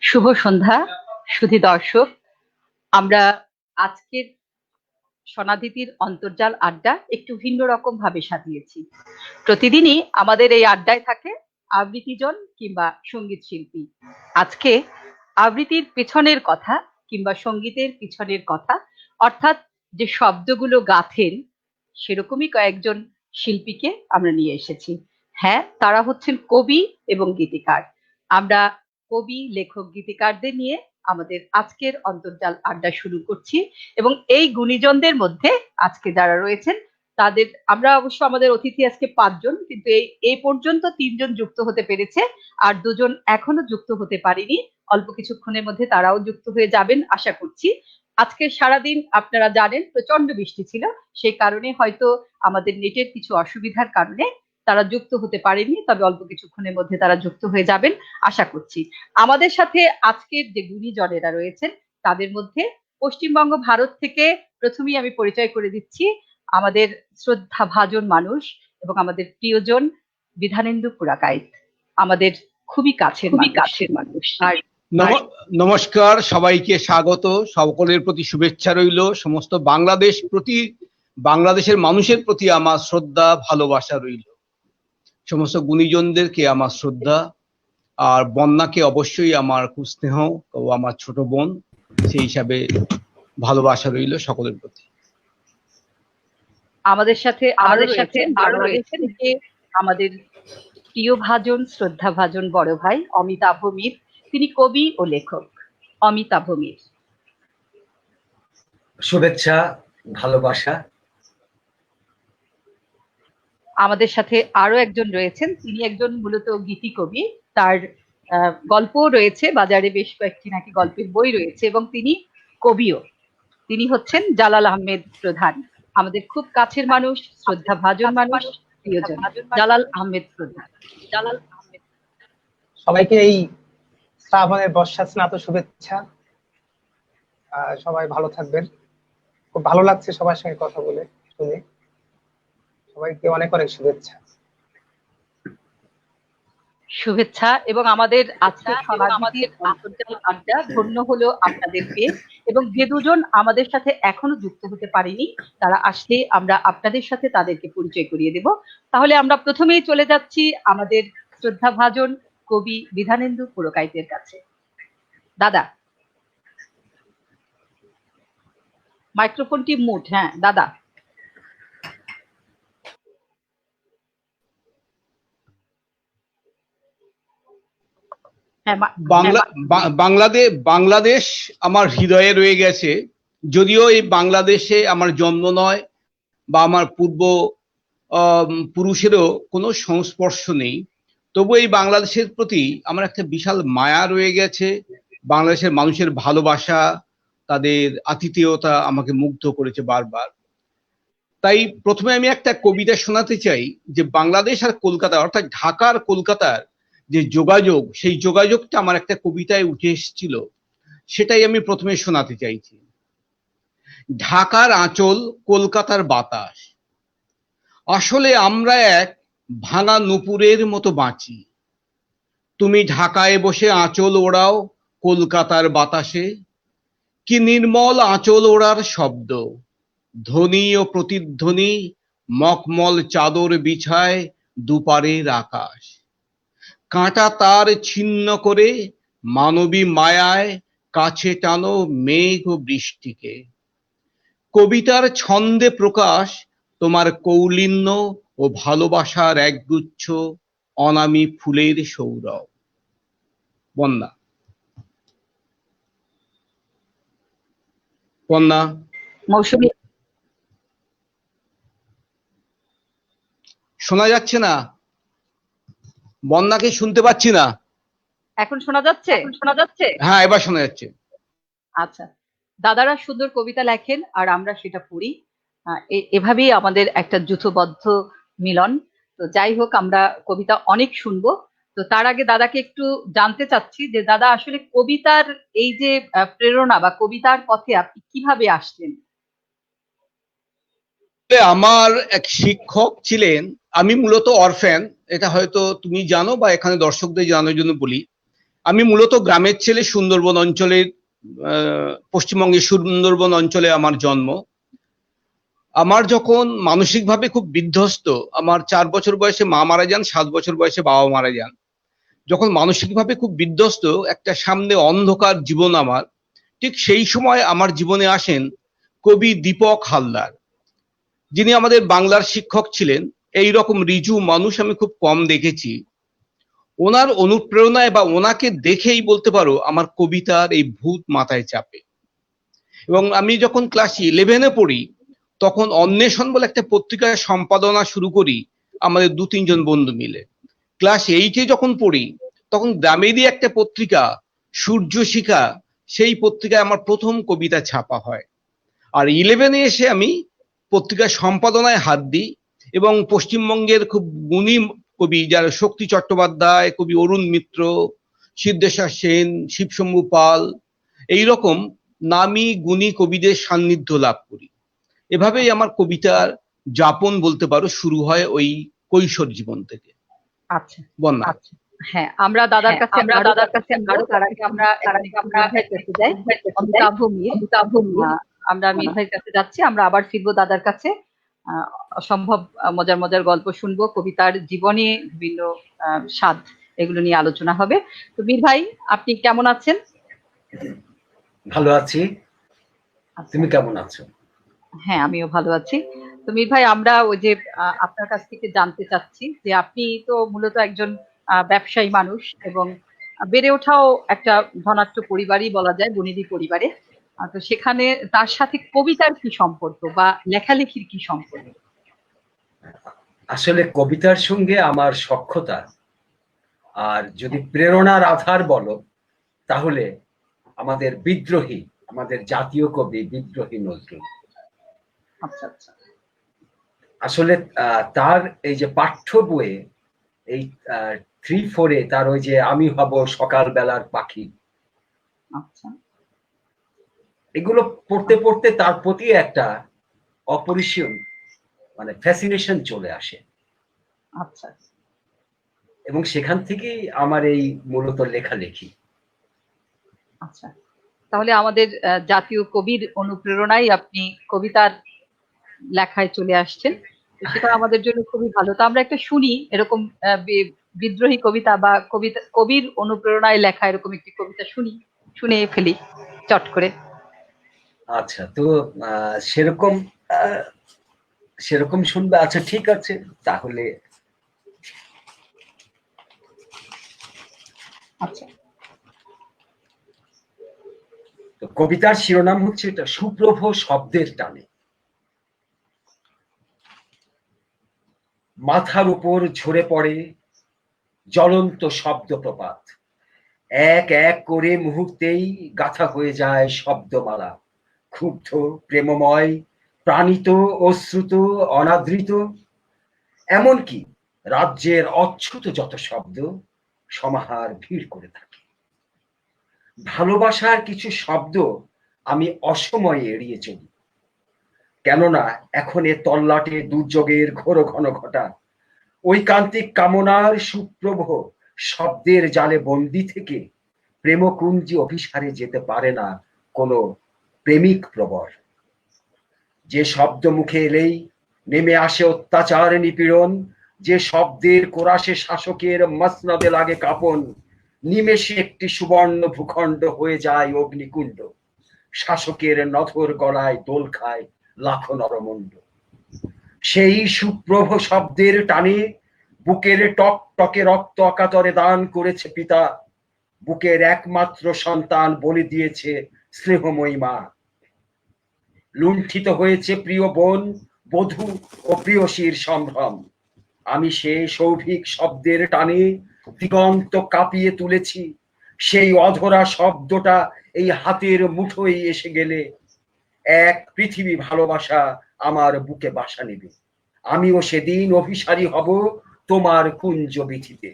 শুভ সন্ধ্যা সুধী দর্শক। আমরা আজকের সনাদিতির অন্তর্জাল আড্ডা একটু ভিন্ন রকম ভাবে সাজিয়েছি। প্রতিদিনই আমাদের এই আড্ডায় থাকে আবৃত্তিজন কিংবা সঙ্গীত শিল্পী। আজকে আবৃত্তির পেছনের কথা কিংবা সঙ্গীতের পিছনের কথা, অর্থাৎ যে শব্দগুলো গাঁথেন সেরকমই কয়েকজন শিল্পীকে আমরা নিয়ে এসেছি। হ্যাঁ, তারা হচ্ছেন কবি এবং গীতিকার। আমরা কবি, লেখক, গীতিকারদের নিয়ে আমাদের আজকের অন্তর্জাল আড্ডা শুরু করছি এবং এই গুণীজনদের মধ্যে আজকে যারা রয়েছেন তাদের আমরা অবশ্য আমাদের অতিথি আজকে 5 জন, কিন্তু এই পর্যন্ত 3 জন যুক্ত হতে পেরেছে, আর 2 জন এখনো যুক্ত হতে পারেনি। অল্প কিছুক্ষণের মধ্যে তারাও যুক্ত হয়ে যাবেন আশা করছি। আজকে সারাদিন আপনারা জানেন প্রচন্ড বৃষ্টি ছিল, সেই কারণে হয়তো আমাদের নেটের কিছু অসুবিধার কারণে তারা যুক্ত হতে পারেনি, তবে অল্প কিছুক্ষণের মধ্যে তারা যুক্ত হয়ে যাবেন আশা করছি। আমাদের সাথে আজকের যে গুণীজনেরা রয়েছেন তাদের মধ্যে পশ্চিমবঙ্গ ভারত থেকে প্রথমেই আমি পরিচয় করে দিচ্ছি আমাদের শ্রদ্ধা ভাজন মানুষ এবং আমাদের প্রিয়জন বিধানেন্দু পুরাকাইত, আমাদের খুবই কাছের মানুষ। আর নমস্কার, সবাইকে স্বাগত, সকলের প্রতি শুভেচ্ছা রইল। সমস্ত বাংলাদেশের মানুষের প্রতি আমার শ্রদ্ধা ভালোবাসা রইল। সমস্ত গুণীজনদেরকে আমার শ্রদ্ধা, আর বন্যাকে অবশ্যই আমার খুব স্নেহ ও আমার ছোট বোন, সেই হিসাবে ভালোবাসা রইল সকলের প্রতি। আমাদের সাথে আরো রয়েছেন যে আমাদের প্রিয় ভাজন, শ্রদ্ধা ভাজন বড় ভাই অমিতাভ মির। তিনি কবি ও লেখক। অমিতাভ মির, শুভেচ্ছা, ভালোবাসা। আমাদের সাথে আরো একজন রয়েছেন, তিনি একজন মূলত গীতি কবি। তার গল্প রয়েছে বাজারে, বেশ কয়েকটি নাকি গল্পের বই রয়েছে, এবং তিনি কবিও। তিনি হচ্ছেন জালাল আহমেদ প্রধান, আমাদের খুব কাছের মানুষ, শ্রদ্ধা ভাজন মানুষ, প্রিয়জন জালাল আহমেদ প্রধান। সবাইকে এই শ্রাবণের বর্ষা স্নাত শুভেচ্ছা। সবাই ভালো থাকবেন। খুব ভালো লাগছে সবার সঙ্গে কথা বলে শুনে। সবাইকে অনেক অনেক শুভেচ্ছা। শুভেচ্ছা। এবং আমাদের আজকে সনাদিতির অন্তর্জাল আড্ডা ধন্য হলো আপনাদের পেয়ে, এবং যে দুজন আমাদের সাথে এখনো যুক্ত হতে পারেনি তারা আসলে আমরা আপনাদের সাথে তাদেরকে পরিচয় করিয়ে দেব। তাহলে আমরা প্রথমেই চলে যাচ্ছি আমাদের শ্রদ্ধা ভাজন কবি বিধানেন্দু পুরকাইতের কাছে। দাদা, মাইক্রোফোনটি মুট। হ্যাঁ দাদা। বাংলাদেশ আমার হৃদয়ে রয়ে গেছে। যদিও এই বাংলাদেশে আমার জন্ম নয় বা আমার পূর্ব পুরুষেরও কোনো সংস্পর্শ নেই, তবু এই বাংলাদেশের প্রতি আমার একটা বিশাল মায়া রয়ে গেছে। বাংলাদেশের মানুষের ভালোবাসা, তাদের আতিথেয়তা আমাকে মুগ্ধ করেছে বারবার। তাই প্রথমে আমি একটা কবিতা শোনাতে চাই, যে বাংলাদেশ আর কলকাতা, অর্থাৎ ঢাকার কলকাতার যে যোগাযোগ, সেই যোগাযোগটা আমার একটা কবিতায় উঠে এসেছিল, সেটাই আমি প্রথমে শোনাতে চাইছি। ঢাকার আঁচল, কলকাতার বাতাস, আসলে আমরা এক ভাঙা নুপুরের মতো বাঁচি। তুমি ঢাকায় বসে আঁচল ওড়াও কলকাতার বাতাসে, কি নির্মল আঁচল ওড়ার শব্দ, ধ্বনি ও প্রতিধ্বনি, মখমল চাদর বিছায় দুপারের আকাশ। কাঁটা তার ছিন্ন করে মানবী মায়ায় কাছে টানো মেঘ ও বৃষ্টিকে। কবিতার ছন্দে প্রকাশ তোমার কৌলিন্য ও ভালোবাসার একগুচ্ছ অনামী ফুলের সৌরভ। বন্যা। মৌসুমী, শোনা যাচ্ছে না? বন্যাকে শুনতে পাচ্ছি না। এখন শোনা যাচ্ছে? হ্যাঁ, এবার শোনা যাচ্ছে। আচ্ছা, দাদারা সুন্দর কবিতা লেখেন আর আমরা সেটা পড়ি। এভাবেই আমাদের একটা যুথবদ্ধ মিলন। তো যাই হোক, আমরা কবিতা অনেক শুনবো। তো তার আগে দাদাকে একটু জানতে চাচ্ছি যে দাদা আসলে কবিতার এই যে প্রেরণা বা কবিতার পথে আপনি কিভাবে আসলেন? আমার এক শিক্ষক ছিলেন, আমি মূলত অরফ্যান, এটা হয়তো তুমি জানো বা এখানে দর্শকদের জানানোর জন্য বলি। আমি মূলত গ্রামের ছেলে, সুন্দরবন অঞ্চলের, পশ্চিমবঙ্গের সুন্দরবন অঞ্চলে আমার জন্ম। আমার যখন মানসিকভাবে খুব বিধ্বস্ত, আমার 4 বছর বয়সে মা মারা যান, 7 বছর বয়সে বাবা মারা যান। যখন মানসিকভাবে খুব বিধ্বস্ত, একটা সামনে অন্ধকার জীবন আমার, ঠিক সেই সময় আমার জীবনে আসেন কবি দীপক হালদার, যিনি আমাদের বাংলার শিক্ষক ছিলেন। এই রকম ঋজু মানুষ আমি খুব কম দেখেছি। ওনার অনুপ্রেরণায় বা ওনাকে দেখেই বলতে পারো আমার কবিতার এই ভূত মাথায় চাপে। এবং আমি যখন ক্লাস 11-এ পড়ি, তখন অন্বেষণ বলে একটা পত্রিকার সম্পাদনা শুরু করি আমাদের 2-3 জন বন্ধু মিলে। ক্লাস 8-এ যখন পড়ি, তখন গ্রামেরই একটা পত্রিকা সূর্যশিখা, সেই পত্রিকায় আমার প্রথম কবিতা ছাপা হয়। আর 11-এ এসে আমি পত্রিকার সম্পাদনায় হাত দিই এবং পশ্চিমবঙ্গের খুব গুণী কবি যারা শক্তি চট্টোপাধ্যায়, কবি অরুণ মিত্র, সিদ্ধেশ্বর সেন, শিবশম্ভু পাল, এইরকম নামী গুণী কবিদের সান্নিধ্য লাভ করি। এভাবেই আমার কবিতার যাপন বলতে পারো শুরু হয় ওই কৈশোর জীবন থেকে। আচ্ছা, বন্যা। আচ্ছা। হ্যাঁ, আমরা দাদার কাছে আরো তার আগে আমরা মির ভাইয়ের কাছে যাই। অমিতাভ মীর, আমরা মির ভাইয়ের কাছে যাচ্ছি, আমরা আবার ফিরবো দাদার কাছে। অসম্ভব মজার মজার গল্প শুনবো, কবিতার জীবনে বিভিন্ন স্বাদ, এগুলো নিয়ে আলোচনা হবে। তো মীর ভাই, আপনি কেমন আছেন? ভালো আছি, তুমি কেমন আছো? হ্যাঁ, আমিও ভালো আছি। তো মীর ভাই, আমরা ওই যে আপনার কাছ থেকে জানতে চাচ্ছি যে আপনি তো মূলত একজন ব্যবসায়ী মানুষ এবং বেড়ে ওঠাও একটা ধনাঢ্য পরিবারই বলা যায়, বনেদি পরিবারে। তো সেখানে তার সাথে কবিতার কি সম্পর্ক বা লেখালেখির কি সম্পর্ক? আসলে কবিতার সঙ্গে আমার সখ্যতা, আর যদি প্রেরণার আধার বলো তাহলে আমাদের বিদ্রোহী, আমাদের জাতীয় কবি বিদ্রোহী নজরুল। আচ্ছা, আচ্ছা। আসলে তার এই যে পাঠ্য বইয়ে এই 3-4-এ তার ওই যে আমি হব সকাল বেলার পাখি, আচ্ছা, এগুলো পড়তে পড়তে তার প্রতি একটা অপরিসীম মানে ফ্যাসিনেশন চলে আসে আচ্ছা। এবং সেখান থেকেই আমার এই মূলত লেখালেখি। আচ্ছা, তাহলে আমাদের জাতীয় কবির অনুপ্রেরণায় আপনি কবিতার লেখায় চলে আসছেন। তো সেটা আমাদের জন্য খুবই ভালো। তো আমরা একটা শুনি এরকম বিদ্রোহী কবিতা বা কবির অনুপ্রেরণায় লেখা এরকম একটি কবিতা শুনে ফেলি চট করে। আচ্ছা, তো সেরকম সেরকম শুনবে? আচ্ছা, ঠিক আছে, তাহলে আচ্ছা। তো কবিতার শিরোনাম হচ্ছে এটা, সুপ্রভ শব্দের টানে। মাথার উপর ঝরে পড়ে জ্বলন্ত শব্দপ্রপাত, এক এক করে মুহূর্তেই গাথা হয়ে যায় শব্দমালা, ক্ষুব্ধ, প্রেমময়, প্রাণিত, অশ্রুত, অনাদৃত, এমনকি রাজ্যের অচ্যুত যত শব্দ সমাহার ভিড় করে থাকে। ভালোবাসার কিছু শব্দ আমি অসময়ে এড়িয়ে চলি, কেননা এখন এ তল্লাটে দুর্যোগের ঘোর ঘন ঘটা ঐকান্তিক কামনার সুপ্রভ শব্দের জালে বন্দি থেকে প্রেমকুঞ্জি অভিসারে যেতে পারে না কোনো প্রেমিক প্রবর। যে শব্দ মুখে এলেই নেমে আসে অত্যাচার নিপীড়ন, যে শব্দের কোরাসে শাসকের মসনদে লাগে কাঁপন, নিমেষে একটি সুবর্ণ ভূখণ্ড হয়ে যায় অগ্নিকুণ্ড, শাসকের নথর গলায় দোল খায় লাখো নরমুণ্ড। সেই সুপ্রভ শব্দের টানে বুকের টক টকে রক্ত অকাতরে দান করেছে পিতা, বুকের একমাত্র সন্তান বলি দিয়েছে স্নেহময়ী মা। লুণ্ঠিত হয়েছে প্রিয় বোন, বধূ ও প্রিয়সীর সম্ভ্রম। আমি সে সৌভিক শব্দের টানে দিগন্ত কাঁপিয়ে তুলেছি, সেই অধরা শব্দটা এই হাতের মুঠোয় এসে গেলে এক পৃথিবী ভালোবাসা আমার বুকে বাসা নেবে। আমিও সেদিন অভিসারী হব তোমার কুঞ্জ বীথিতে।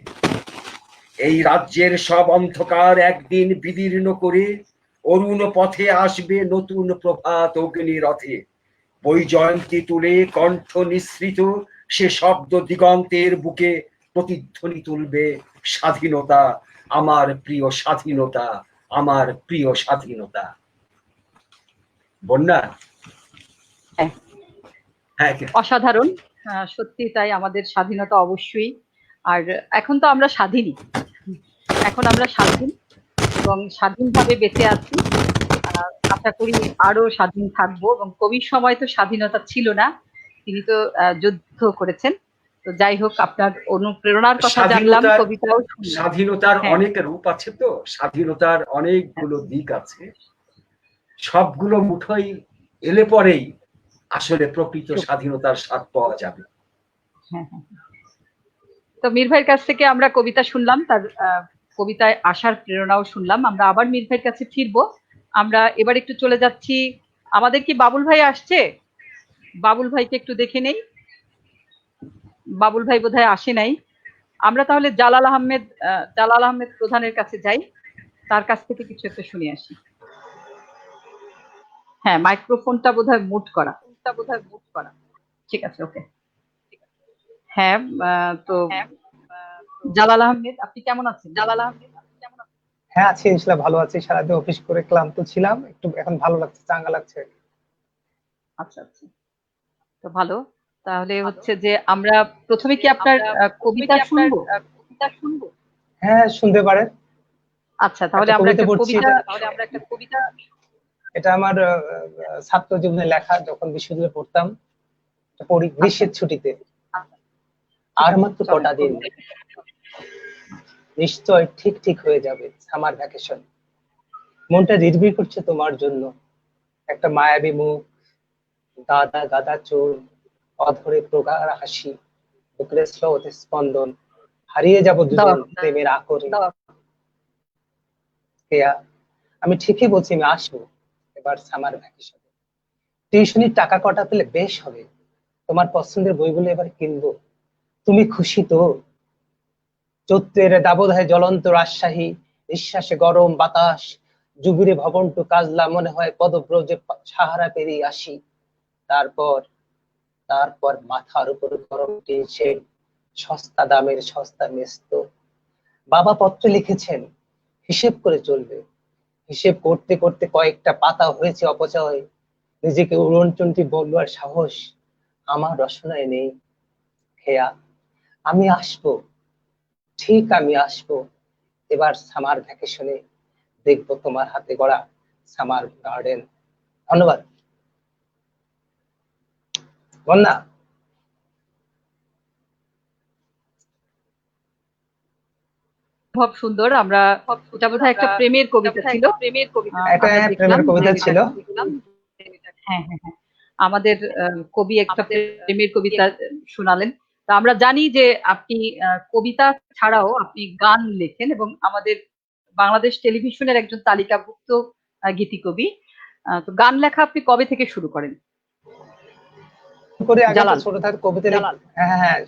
এই রাজ্যের সব অন্ধকার একদিন বিদীর্ণ করে অরুণ পথে আসবে নতুন প্রভাত অগ্নি রথে। বৈজয়ন্তী তুলে কণ্ঠ নিঃসৃত সে শব্দ দিগন্তের বুকে প্রতিধ্বনি তুলবে স্বাধীনতা, আমার প্রিয় স্বাধীনতা, আমার প্রিয় স্বাধীনতা। বন্যা, হ্যাঁ, হ্যাঁ, অসাধারণ। সত্যি তাই, আমাদের স্বাধীনতা অবশ্যই। আর এখন তো আমরা স্বাধীনই, এখন আমরা স্বাধীন এবং স্বাধীনভাবে বেঁচে আছি। আশা করি আরো স্বাধীন থাকবো। এবং কবির সময় তো স্বাধীনতা ছিল না, তিনি তো যুদ্ধ করেছেন। তো যাই হোক, আপনার অনুপ্রেরণার কথা জানলাম, কবিতাও শুনলাম। স্বাধীনতার হ্যাঁ। অনেক রূপ আছে, তো স্বাধীনতার অনেকগুলো দিক আছে, সবগুলো মুঠোই এলে পরেই আসলে প্রকৃত স্বাধীনতার স্বাদ পাওয়া যাবে। হ্যাঁ, হ্যাঁ। তো মীর ভাইয়ের কাছ থেকে আমরা কবিতা শুনলাম, তার কবিতায় আসার প্রেরণাও শুনলাম। আমরা আবার মীর ভাইয়ের কাছে ফিরবো। আমরা এবার একটু চলে যাচ্ছি, আমাদের কি বাবুল ভাই আসছে? বাবুল ভাইকে একটু দেখে নেই। বাবুল ভাই বোধহয় আসে নাই। আমরা তাহলে জালাল আহমেদ প্রধানের কাছে যাই, তার কাছ থেকে কিছু একটা শুনে আসি। হ্যাঁ, মাইক্রোফোনটা বোধহয় মুট করা। ঠিক আছে, ওকে। হ্যাঁ, তো জালাল আহমেদ, আপনি কেমন আছেন? হ্যাঁ, আছি ইনশাল্লাহ, ভালো আছি। সারাদিন অফিস করে ক্লান্ত ছিলাম, একটু এখন ভালো লাগছে, চাঙ্গা লাগছে। আচ্ছা আচ্ছা, তো ভালো। তাহলে হচ্ছে যে আমরা প্রথমে কি আপনার কবিতা শুনবো? হ্যাঁ, শুনতে পারেন। আচ্ছা, তাহলে আমরা একটা কবিতা। এটা আমার ছাত্র জীবনে লেখা, যখন বিশ্ববিদ্যালয়ে পড়তাম, পড়ি গ্রীষ্মের ছুটিতে। আর মাত্র কটা দিন, নিশ্চয় ঠিক ঠিক হয়ে যাবে সামার ভ্যাকেশন। মনটা রিড়বিড় করছে তোমার জন্য, একটা মায়াবী মুখ, গাদা গাদা চুল, অধরে প্রগাঢ় হাসি, বুকের স্লোতে স্পন্দন, হারিয়ে যাব দুজন প্রেমের আকরে। কেয়া, আমি ঠিকই বলছি, আমি আসবো এবার সামার ভ্যাকেশনে। টিউশনির টাকা কটা পেলে বেশ হবে, তোমার পছন্দের বইগুলো এবার কিনবো। তুমি খুশি তো? চৈত্রের দাবদাহে জ্বলন্ত রাজশাহী, নিঃশ্বাসে গরম বাতাস, জুবিরে ভবনটু কাজলা, মনে হয় পদব্রজে সাহারা পেরিয়ে আসি। তারপর তারপর মাথার উপর গরম টিনছে, সস্তা দামের সস্তা মেস্ত। বাবা পত্র লিখেছেন, হিসেব করে চলবে। হিসেব করতে করতে কয়েকটা পাতা হয়েছে অপচয়। নিজেকে উড়নচন্ডী বলবার সাহস আমার রসনায় নেই। খেয়া, আমি আসবো, ঠিক আমি আসবো এবার সামার ভ্যাকেশনে। দেখবো তোমার হাতে গড়া সামার গার্ডেন। ধন্যবাদ। বন্যা, খুব সুন্দর। আমরা এটা বোধহয় একটা প্রেমের কবিতা ছিল। এটা আমরা প্রেমের দেখলাম কবিতা যে- ছিল। হ্যাঁ হ্যাঁ হ্যাঁ, আমাদের কবি একটা প্রেমের কবিতা শোনালেন। তা আমরা জানি যে আপনি কবিতা ছাড়াও আপনি গান লেখেন এবং আমাদের বাংলাদেশ টেলিভিশনের একজন তালিকাভুক্ত গীতিকবি। তো গান লেখা আপনি কবে থেকে শুরু করেন? করে আগে তো জালাল। ছোট থাকতে কবিতা হ্যাঁ হ্যাঁ,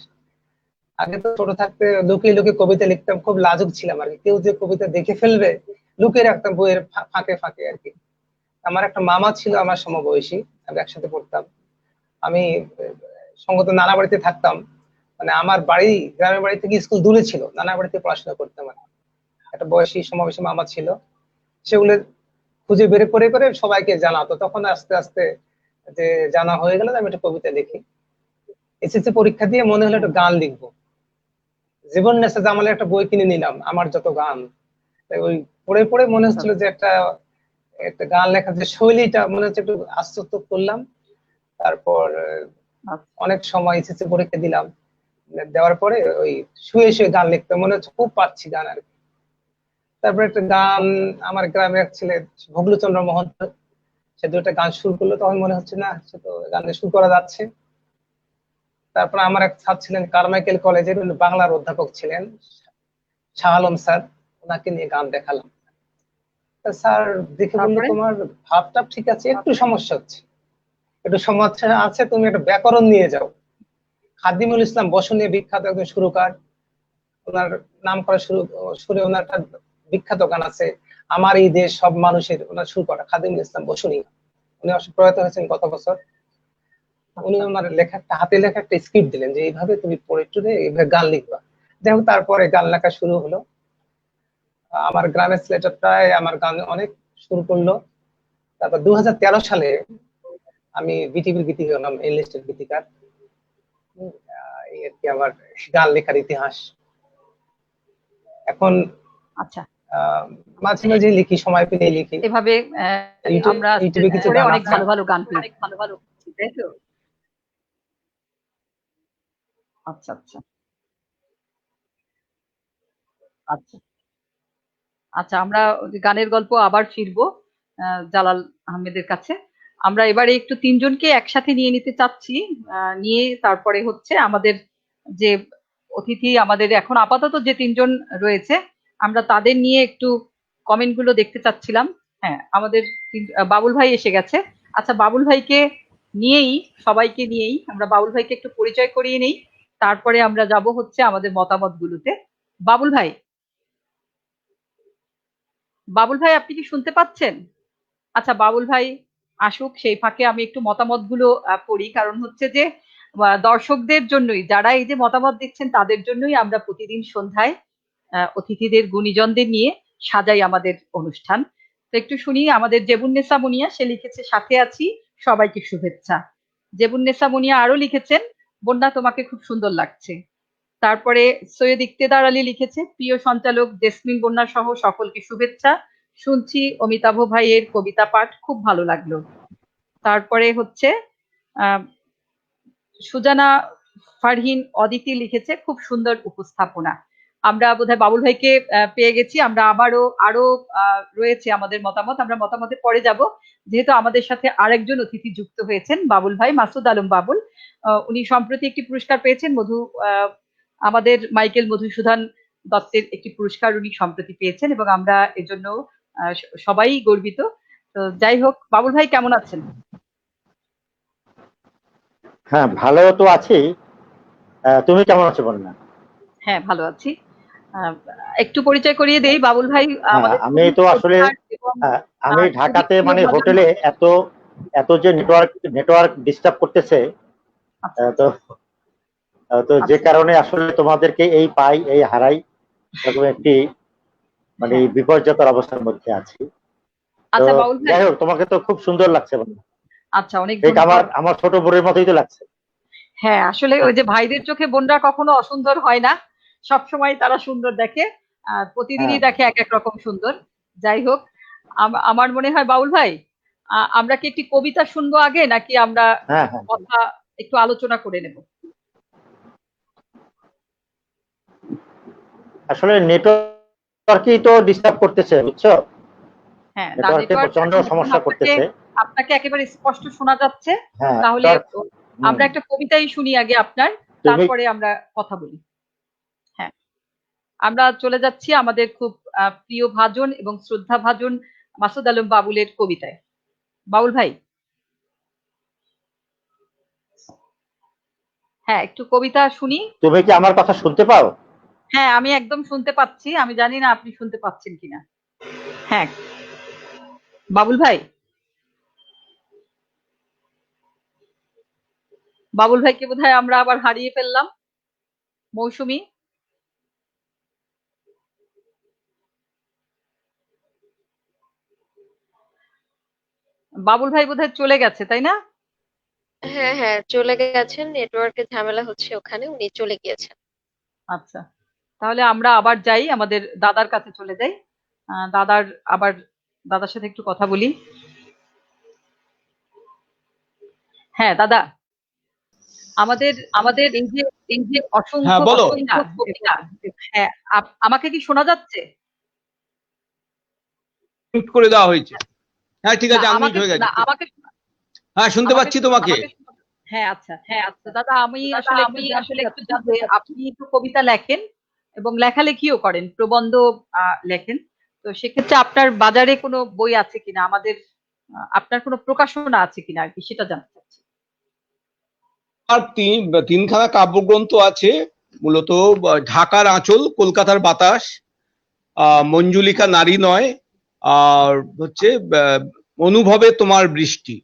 আগে তো ছোট থাকতে লুকিয়ে লুকিয়ে কবিতা লিখতাম, খুব লাজুক ছিলাম আর কি। কেউ যে কবিতা দেখে ফেলবে লুকিয়ে রাখতাম বইয়ের ফাঁকে ফাঁকে আর কি। আমার একটা মামা ছিল আমার সমবয়সী, আমি একসাথে পড়তাম। আমি সঙ্গত নানা বাড়িতে থাকতাম, মানে আমার বাড়ি গ্রামের বাড়ি থেকে স্কুল দূরে ছিল, নানা বাড়িতে পড়াশোনা করতাম। একটা বয়সী সমবয়সী মামা ছিল, সেগুলো খুঁজে বের করে করে সবাইকে জানাতো। তখন আস্তে আস্তে যে জানা হয়ে গেল, আমি একটা কবিতা লিখি। এসএসসি পরীক্ষা দিয়ে মনে হলো একটা গান লিখবো। জীবন নেশা জামালের একটা বই কিনে নিলাম, আমার যত গান। ওই পড়ে পড়ে মনে হচ্ছিল যে একটা একটা গান লেখার যে শৈলীটা মনে হচ্ছে একটু আত্মস্থ করলাম। তারপর অনেক সময় এসএসসি পরীক্ষা দিলাম, দেওয়ার পরে ওই শুয়ে শুয়ে গান লিখতে মনে হচ্ছে খুব পাচ্ছি গান আর কি। তারপরে একটা গান, আমার গ্রামে এক ছেলে ভগলুচন্দ্র মহন্ত, সে দুটো গান শুরু করলো, তখন মনে হচ্ছে না সে তো গানে শুরু করা যাচ্ছে। তারপর আমার এক ছাত্র ছিলেন কারমাইকেল কলেজের, বাংলার অধ্যাপক ছিলেন শাহ আলম স্যার, ওনাকে নিয়ে গান দেখালাম। স্যার দেখে বললো, তোমার ভাবটা ঠিক আছে, একটু সমস্যা হচ্ছে, একটু সমস্যা আছে, তুমি একটা ব্যাকরণ নিয়ে যাও। খাদিমুল ইসলাম বসুনিয়া বিখ্যাত একজন সুরকার, ওনার নাম করা সুরে ওনার একটা বিখ্যাত গান আছে, আমার এই দেশ সব মানুষের, ওনার সুর করা খাদিমুল ইসলাম বসুনিয়া। উনি অবশ্য প্রয়াত হয়েছেন গত বছর। উনি আমার লেখা একটা হাতে লেখা একটা স্ক্রিপ্ট দিলেন যে এইভাবে তুমি পড়ে টরে এইভাবে গান লিখবা। যাই হোক, তারপরে গান লেখা শুরু হলো। আমার গ্রামের ছেলেটা প্রায় আমার গান অনেক শুরু করলো। তারপর 2013 সালে আমি বিটিভির গীতিকার হলাম, এই লিস্টের গীতিকার। এই আর কি আমার গান লেখার ইতিহাস। এখন আচ্ছা, মাঝে মাঝে লিখি, সময় পেলে লিখি। এভাবে আমরা ইউটিউবে কিছু করে গান অনেক আছে। ভালো ভালো গান পেয়েছি, তাই তো? আচ্ছা আচ্ছা আচ্ছা আচ্ছা, আমরা গানের গল্প আবার ফিরবো জালাল আহমেদের কাছে। আমরা এবারে একটু তিনজনকে একসাথে নিয়ে নিতে চাচ্ছি, নিয়ে তারপরে হচ্ছে আমাদের যে অতিথি আমাদের এখন আপাতত যে তিনজন রয়েছে, আমরা তাদের নিয়ে একটু কমেন্ট গুলো দেখতে চাচ্ছিলাম। হ্যাঁ, আমাদের বাবুল ভাই এসে গেছে। আচ্ছা, বাবুল ভাইকে নিয়েই, সবাইকে নিয়েই আমরা বাবুল ভাইকে একটু পরিচয় করিয়ে নেই, তারপরে আমরা যাব হচ্ছে আমাদের মতামত গুলোতে। বাবুল ভাই, বাবুল ভাই আপনি কি শুনতে পাচ্ছেন? আচ্ছা, বাবুল ভাই আসুক, সেই ফাঁকে আমি একটু মতামত গুলো পড়ি। কারণ হচ্ছে যে দর্শকদের জন্যই, যারা এই যে মতামত দিচ্ছেন তাদের জন্যই আমরা প্রতিদিন সন্ধ্যায় অতিথিদের, গুণীজনদের নিয়ে সাজাই আমাদের অনুষ্ঠান। তো একটু শুনি, আমাদের জেবুন্নেসা মুনিয়া সে লিখেছে, সাথে আছি, সবাইকে শুভেচ্ছা। জেবুন্নেসা মুনিয়া আরো লিখেছেন, বন্যা তোমাকে খুব সুন্দর লাগছে। তারপরে সৈয়দ ইকতেদার আলী লিখেছে, প্রিয় সঞ্চালক জেসমিন বন্যা সহ সকলকে শুভেচ্ছা, শুনছি অমিতাভ ভাইয়ের কবিতা পাঠ, খুব ভালো লাগলো। তারপরে হচ্ছে সুজানা ফারহিন অদিতি লিখেছে, খুব সুন্দর উপস্থাপনা। আমরা বোধহয় বাবুল ভাইকে পেয়ে গেছি। আমরা আরো রয়েছে আমাদের মতামত, আমরা মতামতে পরে যাব, যেহেতু আমাদের সাথে আরেকজন অতিথি যুক্ত হয়েছেন, বাবুল ভাই, মাসুদ আলম বাবুল। উনি সম্প্রতি একটি পুরস্কার পেয়েছেন, আমাদের মাইকেল মধুসূদন দত্তের একটি পুরস্কার উনি সম্প্রতি পেয়েছেন, এবং আমরা এজন্য সবাই গর্বিত। তো যাই হোক, বাবুল ভাই কেমন আছেন? হ্যাঁ, ভালো তো আছি। তুমি কেমন আছো বন্যা? হ্যাঁ, ভালো আছি। একটু পরিচয় করিয়ে দেই, বাবুল ভাই আমাদের আমি তো আসলে আমি ঢাকাতে মানে হোটেলে এত এত যে নেটওয়ার্ক ডিস্টার্ব করতেছে, তো তো যে কারণে আসলে তোমাদেরকে এই পাই এই হারাই, এরকম একটি মানে বিপর্যয়কর অবস্থার মধ্যে আছি। আচ্ছা বাবুল ভাই, যাই হোক, তোমাকে তো খুব সুন্দর লাগছে বন্যা। আচ্ছা, অনেক আমার ছোট বোনের মতোই তো লাগছে। হ্যাঁ, আসলে ওই যে ভাইদের চোখে বোনরা কখনো অসুন্দর হয় না, সবসময় তারা সুন্দর দেখে, আর প্রতিদিনই দেখে এক এক রকম সুন্দর। যাই হোক, আমার মনে হয় বাবুল ভাই, আমরা কি একটি কবিতা শুনবো আগে, নাকি আমরা কথা একটু আলোচনা করে নেব? আসলে নেটওয়ার্কই তো ডিস্টার্ব করতেছে, বুঝছো? হ্যাঁ, নেটওয়ার্কে প্রচন্ড সমস্যা করতেছে। আপনাকে একেবারে স্পষ্ট শোনা যাচ্ছে। তাহলে আমরা একটা কবিতাই শুনি আগে আপনার, তারপরে আমরা কথা বলি। হ্যাঁ, আমরা চলে যাচ্ছি আমাদের খুব প্রিয় ভাজন এবং শ্রদ্ধা ভাজন মাসুদ আলম বাবুলের কবিতায়। বাবুল ভাই, হ্যাঁ, একটু কবিতা শুনি। তুমি কি আমার কথা শুনতে পাও? হ্যাঁ, আমি একদম শুনতে পাচ্ছি, আমি জানি না আপনি শুনতে পাচ্ছেন কিনা। হ্যাঁ, বাবুল ভাই, বাবুল ভাইকে বোধহয় আমরা আবার হারিয়ে ফেললাম। মৌসুমী, বাবুল ভাই বোধহয় চলে গেছে, তাই না? হ্যাঁ হ্যাঁ, চলে গেছেন, নেটওয়ার্কের ঝামেলা হচ্ছে ওখানে, উনি চলে গিয়েছেন। আচ্ছা, তাহলে আমরা আবার যাই, আমাদের দাদার কাছে চলে যাই। দাদার সাথে একটু কথা বলি। হ্যাঁ দাদা, আমাদের আমাদের এই যে অসংখ্য কবিতা, হ্যাঁ, আমাকে কি শোনা যাচ্ছে? মিউট করে দেওয়া হয়েছে। হ্যাঁ, ঠিক আছে, আনমিউট হয়ে গেছে। হ্যাঁ, শুনতে পাচ্ছি তোমাকে। হ্যাঁ, আচ্ছা দাদা, আমি আসলে একটু জানতে, আপনি তো কবিতা লেখেন এবং লেখালেখিও করেন, প্রবন্ধ লেখেন, তো সেক্ষেত্রে আপনার বাজারে কোনো বই আছে কিনা, আপনার কোনো প্রকাশনা আছে কিনা আর কি, সেটা জানতে চাচ্ছি। আর তিনখানা কাব্যগ্রন্থ আছে, মূলত ঢাকার আঁচল, কলকাতার বাতাস, মঞ্জুলিকা নারী নয়, আর হচ্ছে অনুভবে তোমার বৃষ্টি।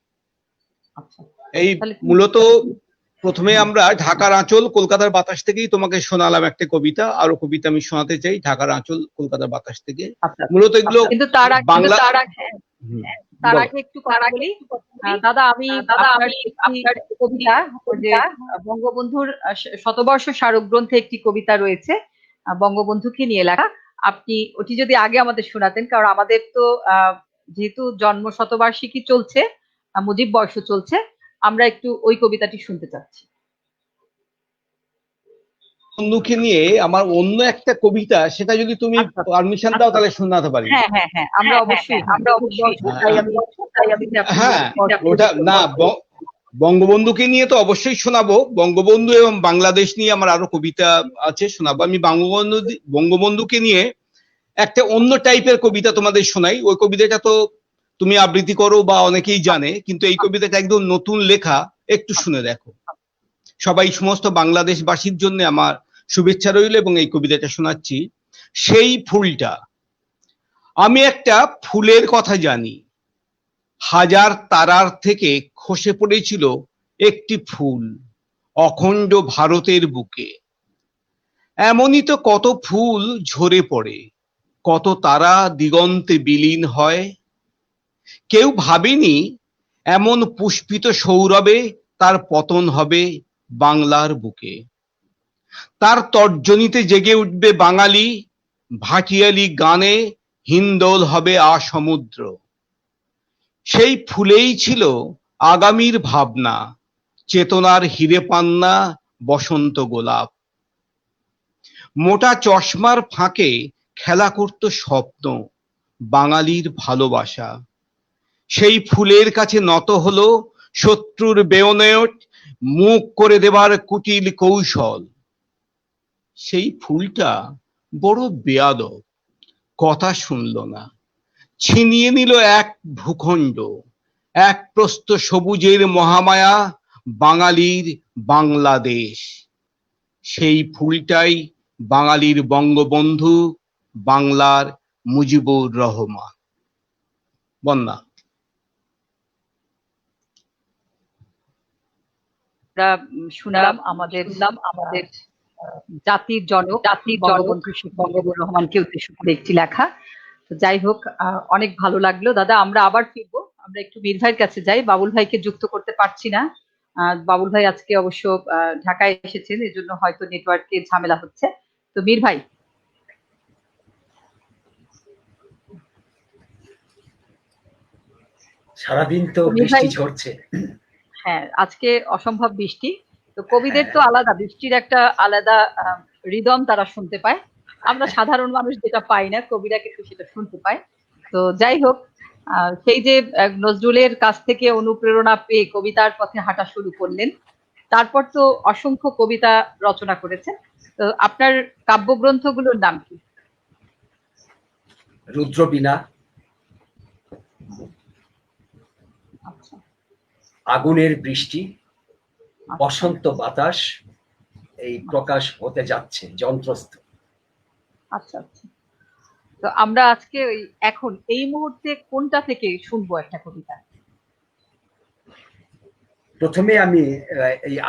এই তাহলে মূলত প্রথমে আমরা ঢাকার আঁচল কলকাতার বাতাস থেকেই তোমাকে শোনালাম একটা কবিতা, আরো কবিতা আমি শোনাতে চাই ঢাকার আঁচল কলকাতার বাতাস থেকে। আচ্ছা, মূলত এগুলো কিন্তু তার আগে বাংলা হুম, তার আগে একটু কথা বলি। দাদা আমি আপনার একটি কবিতা, যে বঙ্গবন্ধুর শতবর্ষ স্মারক গ্রন্থে একটি কবিতা রয়েছে বঙ্গবন্ধুকে নিয়ে লেখা, আপনি ওটি যদি আগে আমাদের শোনাতেন, কারণ আমাদের তো যেহেতু জন্ম শতবার্ষিকী চলছে, মুজিব বর্ষ চলছে, আমরা একটু ওই কবিতাটি শুনতে চাচ্ছি। বন্ধুকে নিয়ে আমার অন্য একটা কবিতা, সেটা যদি তুমি পারমিশন দাও তাহলে শোনাতে পারি। হ্যাঁ হ্যাঁ হ্যাঁ, আমরা অবশ্যই হ্যাঁ ওটা না, বঙ্গবন্ধুকে নিয়ে তো অবশ্যই শোনাবো। বঙ্গবন্ধু এবং বাংলাদেশ নিয়ে আমার আরো কবিতা আছে, শোনাবো। আমি বঙ্গবন্ধুকে নিয়ে একটা অন্য টাইপের কবিতা তোমাদের শোনাই। ওই কবিতাটা তো তুমি আবৃত্তি করো বা অনেকেই জানে, কিন্তু এই কবিতাটা একদম নতুন লেখা, একটু শুনে দেখো। সবাই সমস্ত বাংলাদেশবাসীর জন্য আমার শুভেচ্ছা রইল এবং এই কবিতাটা শোনাচ্ছি। সেই ফুলটা। আমি একটা ফুলের কথা জানি, হাজার তারার থেকে খসে পড়েছিল একটি ফুল অখণ্ড ভারতের বুকে। এমনই তো কত ফুল ঝরে পড়ে, কত তারা দিগন্তে বিলীন হয়। কেউ ভাবেনি এমন পুষ্পিত সৌরভে তার পতন হবে বাংলার বুকে। তার তর্জনীতে জেগে উঠবে বাঙালি, ভাটিয়ালি গানে হিন্দোল হবে আসমুদ্র। সেই ফুলেই ছিল আগামীর ভাবনা, চেতনার হিরে পান্না বসন্ত গোলাপ। মোটা চশমার ফাঁকে খেলা করত স্বপ্ন, বাঙালির ভালোবাসা। সেই ফুলের কাছে নত হলো শত্রুর বেয়নেট, মুখ করে দেবার কুটিল কৌশল। সেই ফুলটা বড় বেয়াদব, কথা শুনল না, ছিনিয়ে নিল এক ভূখণ্ড, এক প্রস্থ সবুজের মহামায়া, বাঙালির বাংলাদেশ। সেই ফুলটাই বাঙালির বঙ্গবন্ধু, বাংলার মুজিবুর রহমান। বন্যা। আমরা শুনলাম আমাদের জাতির জনক বঙ্গবন্ধু শেখ মুজিবুর রহমানকে উদ্দেশ্য করে একটি লেখা। তো যাই হোক, অনেক ভালো লাগলো দাদা। আমরা আবার ফিরবো, আমরা একটু মীর ভাইয়ের কাছে যাই। বাবুল ভাইকে যুক্ত করতে পারছি না। বাবুল ভাই আজকে অবশ্য ঢাকায় এসেছেন, এজন্য হয়তো নেটওয়ার্কের ঝামেলা হচ্ছে। তো মীর ভাই। সারাদিন তো বৃষ্টি ঝরছে। হ্যাঁ, আজকে অসম্ভব বৃষ্টি। তো কবিদের তো আলাদা, বৃষ্টির একটা আলাদা রিদম তারা শুনতে পায়। আমরা সাধারণ মানুষ যেটা পাই না, কবিরা কিন্তু সেটা শুনতে পায়। তো যাই হোক, সেই যে নজরুলের কাছ থেকে অনুপ্রেরণা পেয়ে কবিতার পথে হাঁটা শুরু করলেন, তারপর তো অসংখ্য কবিতা রচনা করেছেন। তো আপনার কাব্যগ্রন্থগুলোর নাম কি? রুদ্রবীণা, আগুনের বৃষ্টি, বসন্ত বাতাস, এই প্রকাশ হতে যাচ্ছে যন্ত্রস্থ। আচ্ছা আচ্ছা। তো আমরা আজকে এখন এই মুহূর্তে কোনটা থেকে শুনবো একটা কবিতা? প্রথমে আমি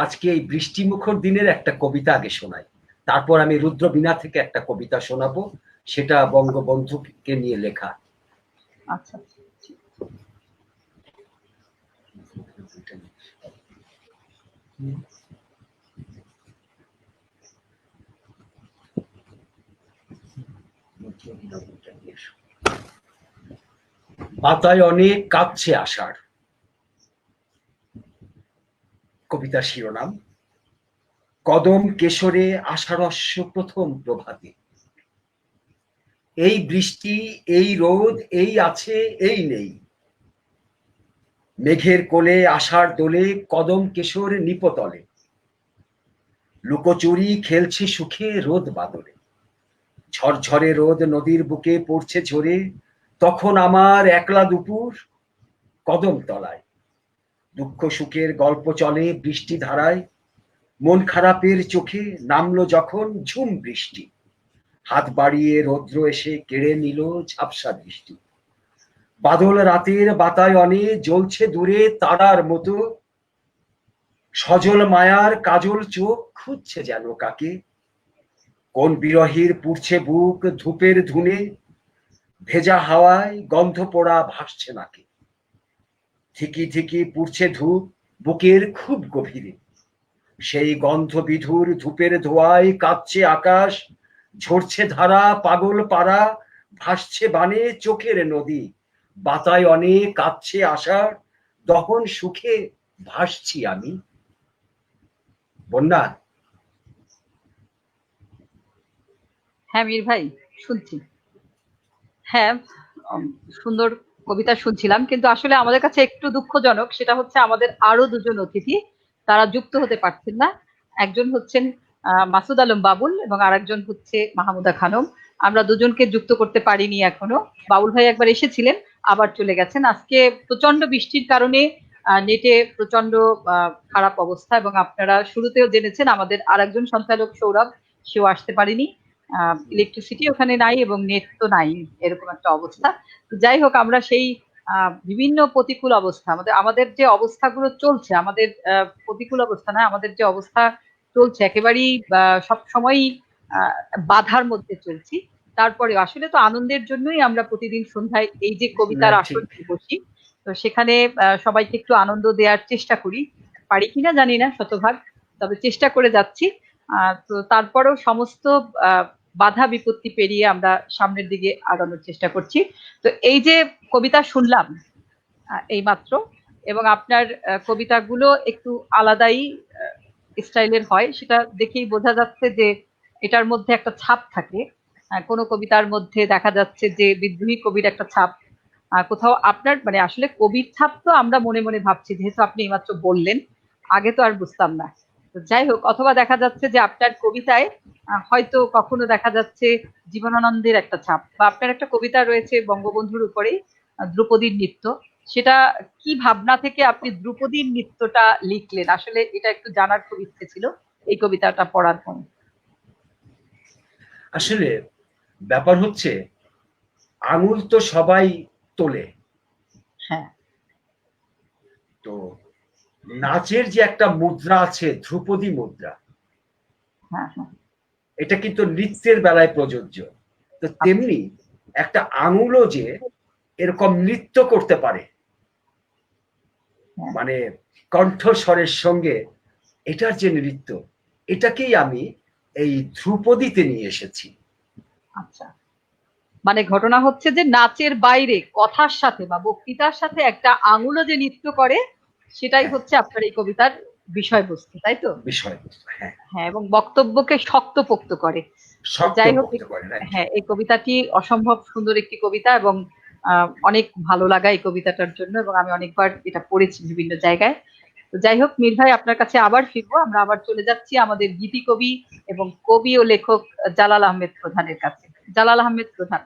আজকে এই বৃষ্টিমুখর দিনের একটা কবিতা আগে শোনাই, তারপর আমি রুদ্রবীণা থেকে একটা কবিতা শোনাবো, সেটা বঙ্গবন্ধুকে নিয়ে লেখা। আচ্ছা আচ্ছা। বাতায়নে কাঁদছে আষাঢ়, কবিতার শিরোনাম। কদম কেশরে আষাঢ়স্য প্রথম প্রভাতে। এই বৃষ্টি, এই রোদ, এই আছে, এই নেই। মেঘের কোলে আষাঢ় দোলে, কদম কেশর নিপতলে। লুকোচুরি খেলছে সুখে রোদ বাদলে। ঝরঝরে রোদ নদীর বুকে পড়ছে ঝরে, তখন আমার একলা দুপুর কদম তলায়। দুঃখ সুখের গল্প চলে বৃষ্টি ধারায়, মন খারাপের চোখে নামলো যখন ঝুম বৃষ্টি। হাত বাড়িয়ে রৌদ্র এসে কেড়ে নিল ঝাপসা দৃষ্টি। বাদল রাতের বাতায়নে জ্বলছে দূরে তারার মতো, সজল মায়ার কাজল চোখ খুঁজছে যেন কাকে, কোন বিরহীর পুড়ছে বুক ধূপের ধুনে, ভেজা হাওয়ায় গন্ধ পোড়া ভাসছে নাকে। ঠিকই ঠিকই পুড়ছে ধূপ বুকের খুব গভীরে, সেই গন্ধ বিধুর ধূপের ধোঁয়ায় কাঁপছে আকাশ, ঝরছে ধারা পাগল পাড়া, ভাসছে বানে চোখের নদী, বাতায়নে কাঁদছে আশার দহন সুখে ভাসছি আমি। বন্যা, হ্যাঁ মীর ভাই, শুনছি। হ্যাঁ, সুন্দর কবিতা শুনছিলাম, কিন্তু আসলে আমাদের কাছে একটু দুঃখজনক, সেটা হচ্ছে আমাদের আরো দুজন অতিথি তারা যুক্ত হতে পারছেন না। একজন হচ্ছেন মাসুদ আলম বাবুল এবং আরেকজন হচ্ছে মাহমুদা খানম। আমরা দুজনকে যুক্ত করতে পারিনি এখনো। বাবুল ভাই একবার এসেছিলেন, আবার চলে গেছেন। আজকে প্রচন্ড বৃষ্টির কারণে নেটে প্রচন্ড খারাপ অবস্থা, এবং আপনারা শুরুতেও জেনেছেন আমাদের আরেকজন সঞ্চালক সৌরভ, সেও আসতে পারেনি। ইলেকট্রিসিটি ওখানে নাই এবং নেট তো নাই, এরকম একটা অবস্থা। যাই হোক, আমরা সেই বিভিন্ন প্রতিকূল অবস্থা, আমাদের আমাদের যে অবস্থাগুলো চলছে, আমাদের প্রতিকূল অবস্থা না, আমাদের যে অবস্থা চলছে একেবারেই সব সময়ই বাধার মধ্যে চলছি। তারপরে আসলে তো আনন্দের জন্যই আমরা প্রতিদিন সন্ধ্যায় এই যে কবিতার আসর বসি, তো সেখানে সবাইকে একটু আনন্দ দেওয়ার চেষ্টা করি, পারি কিনা জানি না শতভাগ, তবে চেষ্টা করে যাচ্ছি। তো তারপরেও সমস্ত বাধা বিপত্তি পেরিয়ে আমরা সামনের দিকে আগানোর চেষ্টা করছি। তো এই যে কবিতা শুনলাম এইমাত্র, এবং আপনার কবিতাগুলো একটু আলাদাই স্টাইলের হয়, সেটা দেখেই বোঝা যাচ্ছে যে এটার মধ্যে একটা ছাপ থাকে। কোনো কবিতার মধ্যে দেখা যাচ্ছে যে বিদ্রোহী কবির একটা ছাপ, কোথাও আপনার মানে আসলে কবির ছাপ তো আমরা মনে মনে ভাবছি, যেহেতু আপনি এইমাত্র বললেন, আগে তো আর বুঝতাম না। তো যাই হোক, অথবা দেখা যাচ্ছে যে আপনার কবিতায় হয়তো কখনো দেখা যাচ্ছে জীবনানন্দের একটা ছাপ, বা আপনার একটা কবিতা রয়েছে বঙ্গবন্ধুর উপরেই, দ্রৌপদীর নৃত্য। সেটা কি ভাবনা থেকে আপনি দ্রৌপদীর নৃত্যটা লিখলেন, আসলে এটা একটু জানার খুব ইচ্ছে ছিল এই কবিতাটা পড়ার পর। আসলে ব্যাপার হচ্ছে আঙুল তো সবাই তোলে, হ্যাঁ, তো নাচের যে একটা মুদ্রা আছে ধ্রুপদী মুদ্রা, হ্যাঁ, হ্যাঁ, এটা কিন্তু নৃত্যের বেলায় প্রযোজ্য। তো তেমনি একটা আঙুলও যে এরকম নৃত্য করতে পারে, হ্যাঁ। মানে কণ্ঠস্বরের সঙ্গে এটার যে নৃত্য, এটাকেই আমি এই ধ্রুপদীতে নিয়ে এসেছি। আচ্ছা, মানে ঘটনা হচ্ছে যে নাচের বাইরে কথার সাথে বা বক্তৃতার সাথে একটা আঙুলও যে নৃত্য করে, সেটাই হচ্ছে আপনার এই কবিতার বিষয়বস্তু, তাই তো? বিষয়বস্তু, হ্যাঁ, হ্যাঁ, এবং বক্তব্যকে শক্তপোক্ত করে। যাই হোক, শক্তপোক্ত করে, রাইট। হ্যাঁ, এই কবিতাটি অসম্ভব সুন্দর একটি কবিতা, এবং অনেক ভালো লাগা এই কবিতাটার জন্য, এবং আমি অনেকবার এটা পড়েছি বিভিন্ন জায়গায়। তো যাই হোক মীর ভাই, আপনার কাছে আবার ফিরবো। আমরা আবার চলে যাচ্ছি আমাদের গীতি কবি এবং কবি ও লেখক জালাল আহমেদ প্রধানের কাছে। জালাল আহমেদ প্রধান।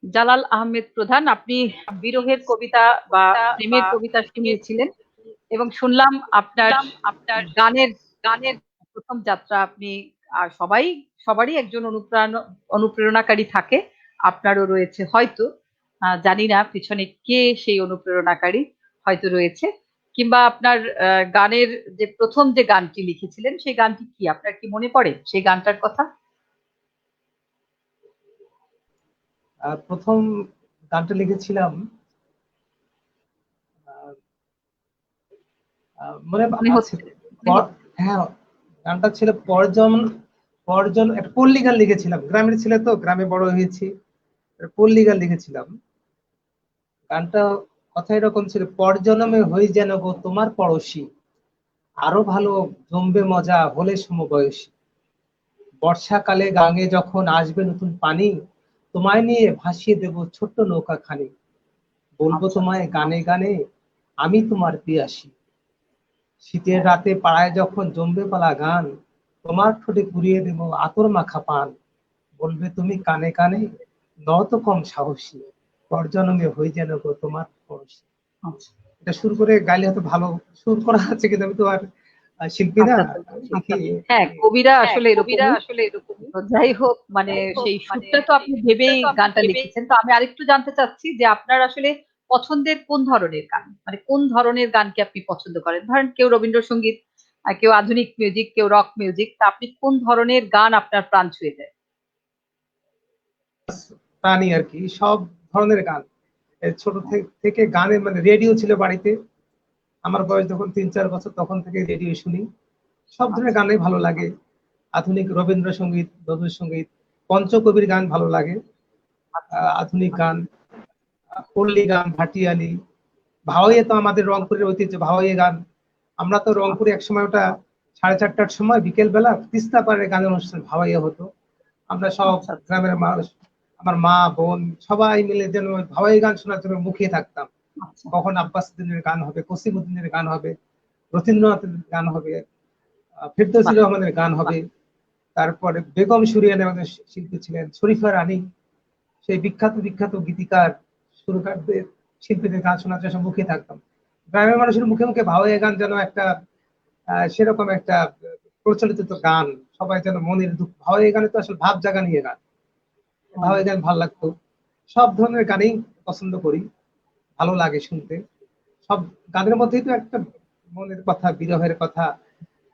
জালাল আহমেদ প্রধান, আপনি বিরহের কবিতা বা প্রেমের কবিতা শুনিয়েছিলেন, এবং শুনলাম আপনার গানের গানের প্রথম যাত্রা আপনি, আর সবারই একজন অনুপ্রেরণাকারী থাকে, আপনারও রয়েছে হয়তো, জানি না পিছনে কে সেই অনুপ্রেরণাকারী, হয়তো রয়েছে। কিংবা আপনার গানের যে প্রথম যে গানটি লিখেছিলেন, সেই গানটি কি আপনার কি মনে পড়ে সেই গানটার কথা? প্রথম গানটা লিখেছিলাম, মনে মনে আছে। হচ্ছে? হ্যাঁ, গানটা ছিল পরজন, একটা পল্লী গান লিখেছিলাম। গ্রামের ছেলে তো, গ্রামে বড় হয়েছি, পল্লী গান লিখেছিলাম। গানটা কথা এরকম ছিল, পরজন্মে হই যেন গো তোমার পড়শি, আরো ভালো জমবে মজা হলে সমবয়সী, বর্ষাকালে গাঙে যখন আসবে নতুন পানি, তোমায় নিয়ে ভাসিয়ে দেব ছোট্ট নৌকা খানি, বলবো তোমায় গানে গানে আমি তোমার পিয়াসী, শীতের রাতে পাড়ায় যখন জমবে পালা গান, তোমার ঠোঁটে কুড়িয়ে দেব আতর মাখা পান, বলবে তুমি কানে কানে নত কম সাহসী, পরজন্মে হই যেন গো তোমার পড়শি। এটা সুর করে গাইলে হয়তো ভালো, সুর করা আছে কিন্তু আমি তো আর শিল্পী না। হ্যাঁ, কবিরা আসলে এরকম। তো যাই হোক, মানে সেই সুরটা তো আপনি ভেবেই গানটা লিখেছেন। তো আমি আরেকটু জানতে চাচ্ছি যে আপনার আসলে পছন্দের কোন ধরনের গান, মানে কোন ধরনের গানকে আপনি পছন্দ করেন? ধরেন কেউ রবীন্দ্রসঙ্গীত, কেউ আধুনিক মিউজিক, কেউ রক মিউজিক, তা আপনি কোন ধরনের গান আপনার প্রাণ ছুঁয়ে যায়? প্রাণী আর কি, সব ধরনের গান। ছোট থেকে গানের মানে রেডিও ছিল বাড়িতে, আমার বয়স যখন 3-4 বছর তখন থেকে রেডিও শুনি। সব ধরনের গানই ভালো লাগে। আধুনিক রবীন্দ্রসঙ্গীত, নজরুলসঙ্গীত, পঞ্চকবির গান ভালো লাগে, আধুনিক গান, পল্লী গান, ভাটিয়ালি, ভাওয়াইয়ে তো আমাদের রংপুরের ঐতিহ্য, ভাওয়াইয়ে গান। আমরা তো রংপুরে একসময় ওটা 4:30টার সময় বিকেল বেলা তিস্তা পাড়ের গানের অনুষ্ঠান ভাওয়াইয়ে হতো। আমরা সব আচ্ছা, আচ্ছা। গ্রামের মানুষ, আমার মা বোন সবাই মিলে যেন ওই ভাওয়াই গান শোনার জন্য মুখিয়ে থাকতাম। আচ্ছা, কখন আব্বাস উদ্দিনের গান হবে, কসিমউদ্দিনের গান হবে, রথীন্দ্রনাথের গান হবে, ফেরদৌসী বাহ, রহমানের গান হবে, তারপরে বেগম সুরিয়া আমাদের শিল্পী ছিলেন, শরীফা রানী, সেই বিখ্যাত বিখ্যাত গীতিকার, সুরকারদের, শিল্পীদের গান শোনার জন্য মুখিয়ে থাকতাম। গ্রামের মানুষের মুখে মুখে ভাওয়াইয়া গান যেন একটা সেরকম একটা প্রচলিত তো গান, সবাই যেন মনের দুঃখ, ভাওয়াইয়া গানে তো আসলে ভাব জাগা নিয়ে গান, ভাওয়াইয়া গান ভালো লাগতো। সব ধরনের গানই পছন্দ করি, ভালো লাগে শুনতে। সব গানের মধ্যেই তো একটা মনের কথা, বিরহের কথা,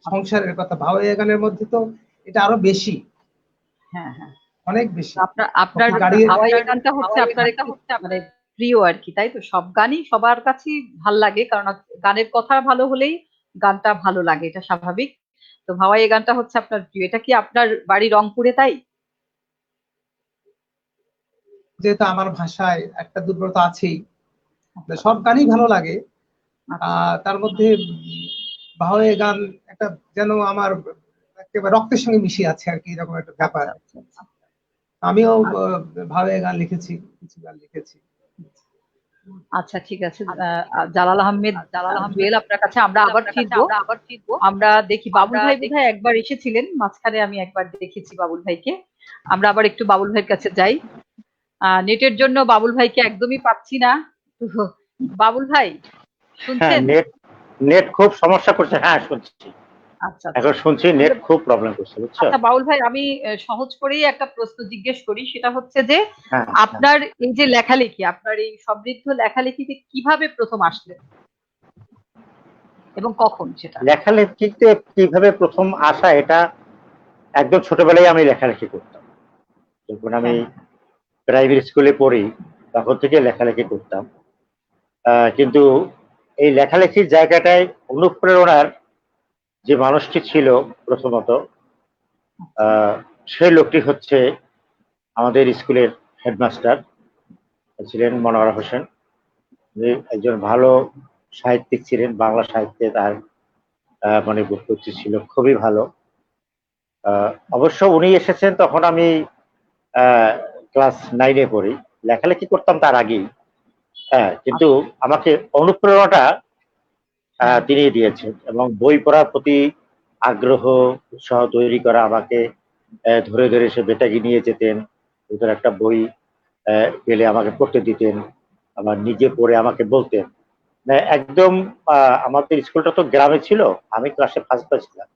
সংসারের কথা। ভাওয়াইয়া গানের মধ্যে তো এটা আরো বেশি, হ্যাঁ, হ্যাঁ। অনেক বেশি। আপনার আপনার হাওয়াই গানটা হচ্ছে আপনার একটু মানে প্রিয় আর কি, তাই তো? সব গানই সবার কাছেই ভাল লাগে, কারণ গানের কথা ভালো হলেই গানটা ভালো লাগে, এটা স্বাভাবিক। তো হাওয়াই গানটা হচ্ছে আপনার প্রিয়। এটা কি আপনার বাড়ি রংপুরে, তাই? যেহেতু আমার ভাষায় একটা দুর্বলতা আছেই, সব গানই ভালো লাগে। আচ্ছা, তার মধ্যে ভাওয়াইয়া গান একটা যেন আমার একেবারে রক্তের সঙ্গে মিশে আছে আর কি, এরকম একটা ব্যাপার। আচ্ছা, আচ্ছা, আচ্ছা। আমিও ভাওয়াইয়া গান লিখেছি, কিছু গান লিখেছি। আচ্ছা, ঠিক আছে। জালাল আহমেদ জুয়েল, আপনার কাছে আমরা আবার ফিরবো। আমরা দেখি বাবুল ভাই বোধহয় একবার এসেছিলেন মাঝখানে, আমি একবার দেখেছি বাবুল ভাইকে। আমরা আবার একটু বাবুল ভাইয়ের কাছে যাই। নেটের জন্য বাবুল ভাইকে একদমই পাচ্ছি না। তো বাবুল ভাই হ্যাঁ, শুনছেন? নেট নেট খুব সমস্যা করছে। হ্যাঁ, শুনছি, আচ্ছা, আচ্ছা। এখন শুনছি। নেট খুব প্রবলেম করছে, বুঝছো? আচ্ছা বাবুল ভাই, আমি সহজ করেই একটা প্রশ্ন জিজ্ঞেস করি, সেটা হচ্ছে যে হ্যাঁ, আপনার এই যে লেখালেখি, আপনার এই সমৃদ্ধ লেখালেখিতে কিভাবে প্রথম আসলেন এবং কখন সেটা? লেখালেখিতে কিভাবে প্রথম আসা, এটা একদম ছোটবেলায় আমি লেখালেখি করতাম। যখন আমি হ্যাঁ, প্রাইমারি স্কুলে পড়ি তখন থেকে লেখালেখি করতাম। কিন্তু এই লেখালেখির জায়গাটায় অনুপ্রেরণার যে মানুষটি ছিল প্রথমত, সেই লোকটি হচ্ছে আমাদের স্কুলের হেডমাস্টার ছিলেন মনোয়ার হোসেন। উনি একজন ভালো সাহিত্যিক ছিলেন, বাংলা সাহিত্যে তার মানে ব্যুৎপত্তি ছিল খুবই ভালো। অবশ্য উনি এসেছেন তখন আমি ক্লাস 9-এ পড়ি, লেখালেখি করতাম তার আগেই। হ্যাঁ, কিন্তু আমাকে অনুপ্রেরণাটা তিনি দিয়েছেন, এবং বই পড়ার প্রতি আগ্রহ, উৎসাহ তৈরি করা, আমাকে ধরে ধরে সে বেতাগি নিয়ে যেতেন, ওদের একটা বই পেলে আমাকে পড়তে দিতেন, আবার নিজে পড়ে আমাকে বলতেন। মানে একদম আমাদের স্কুলটা তো গ্রামে ছিল, আমি ক্লাসে ফার্স্ট ছিলাম।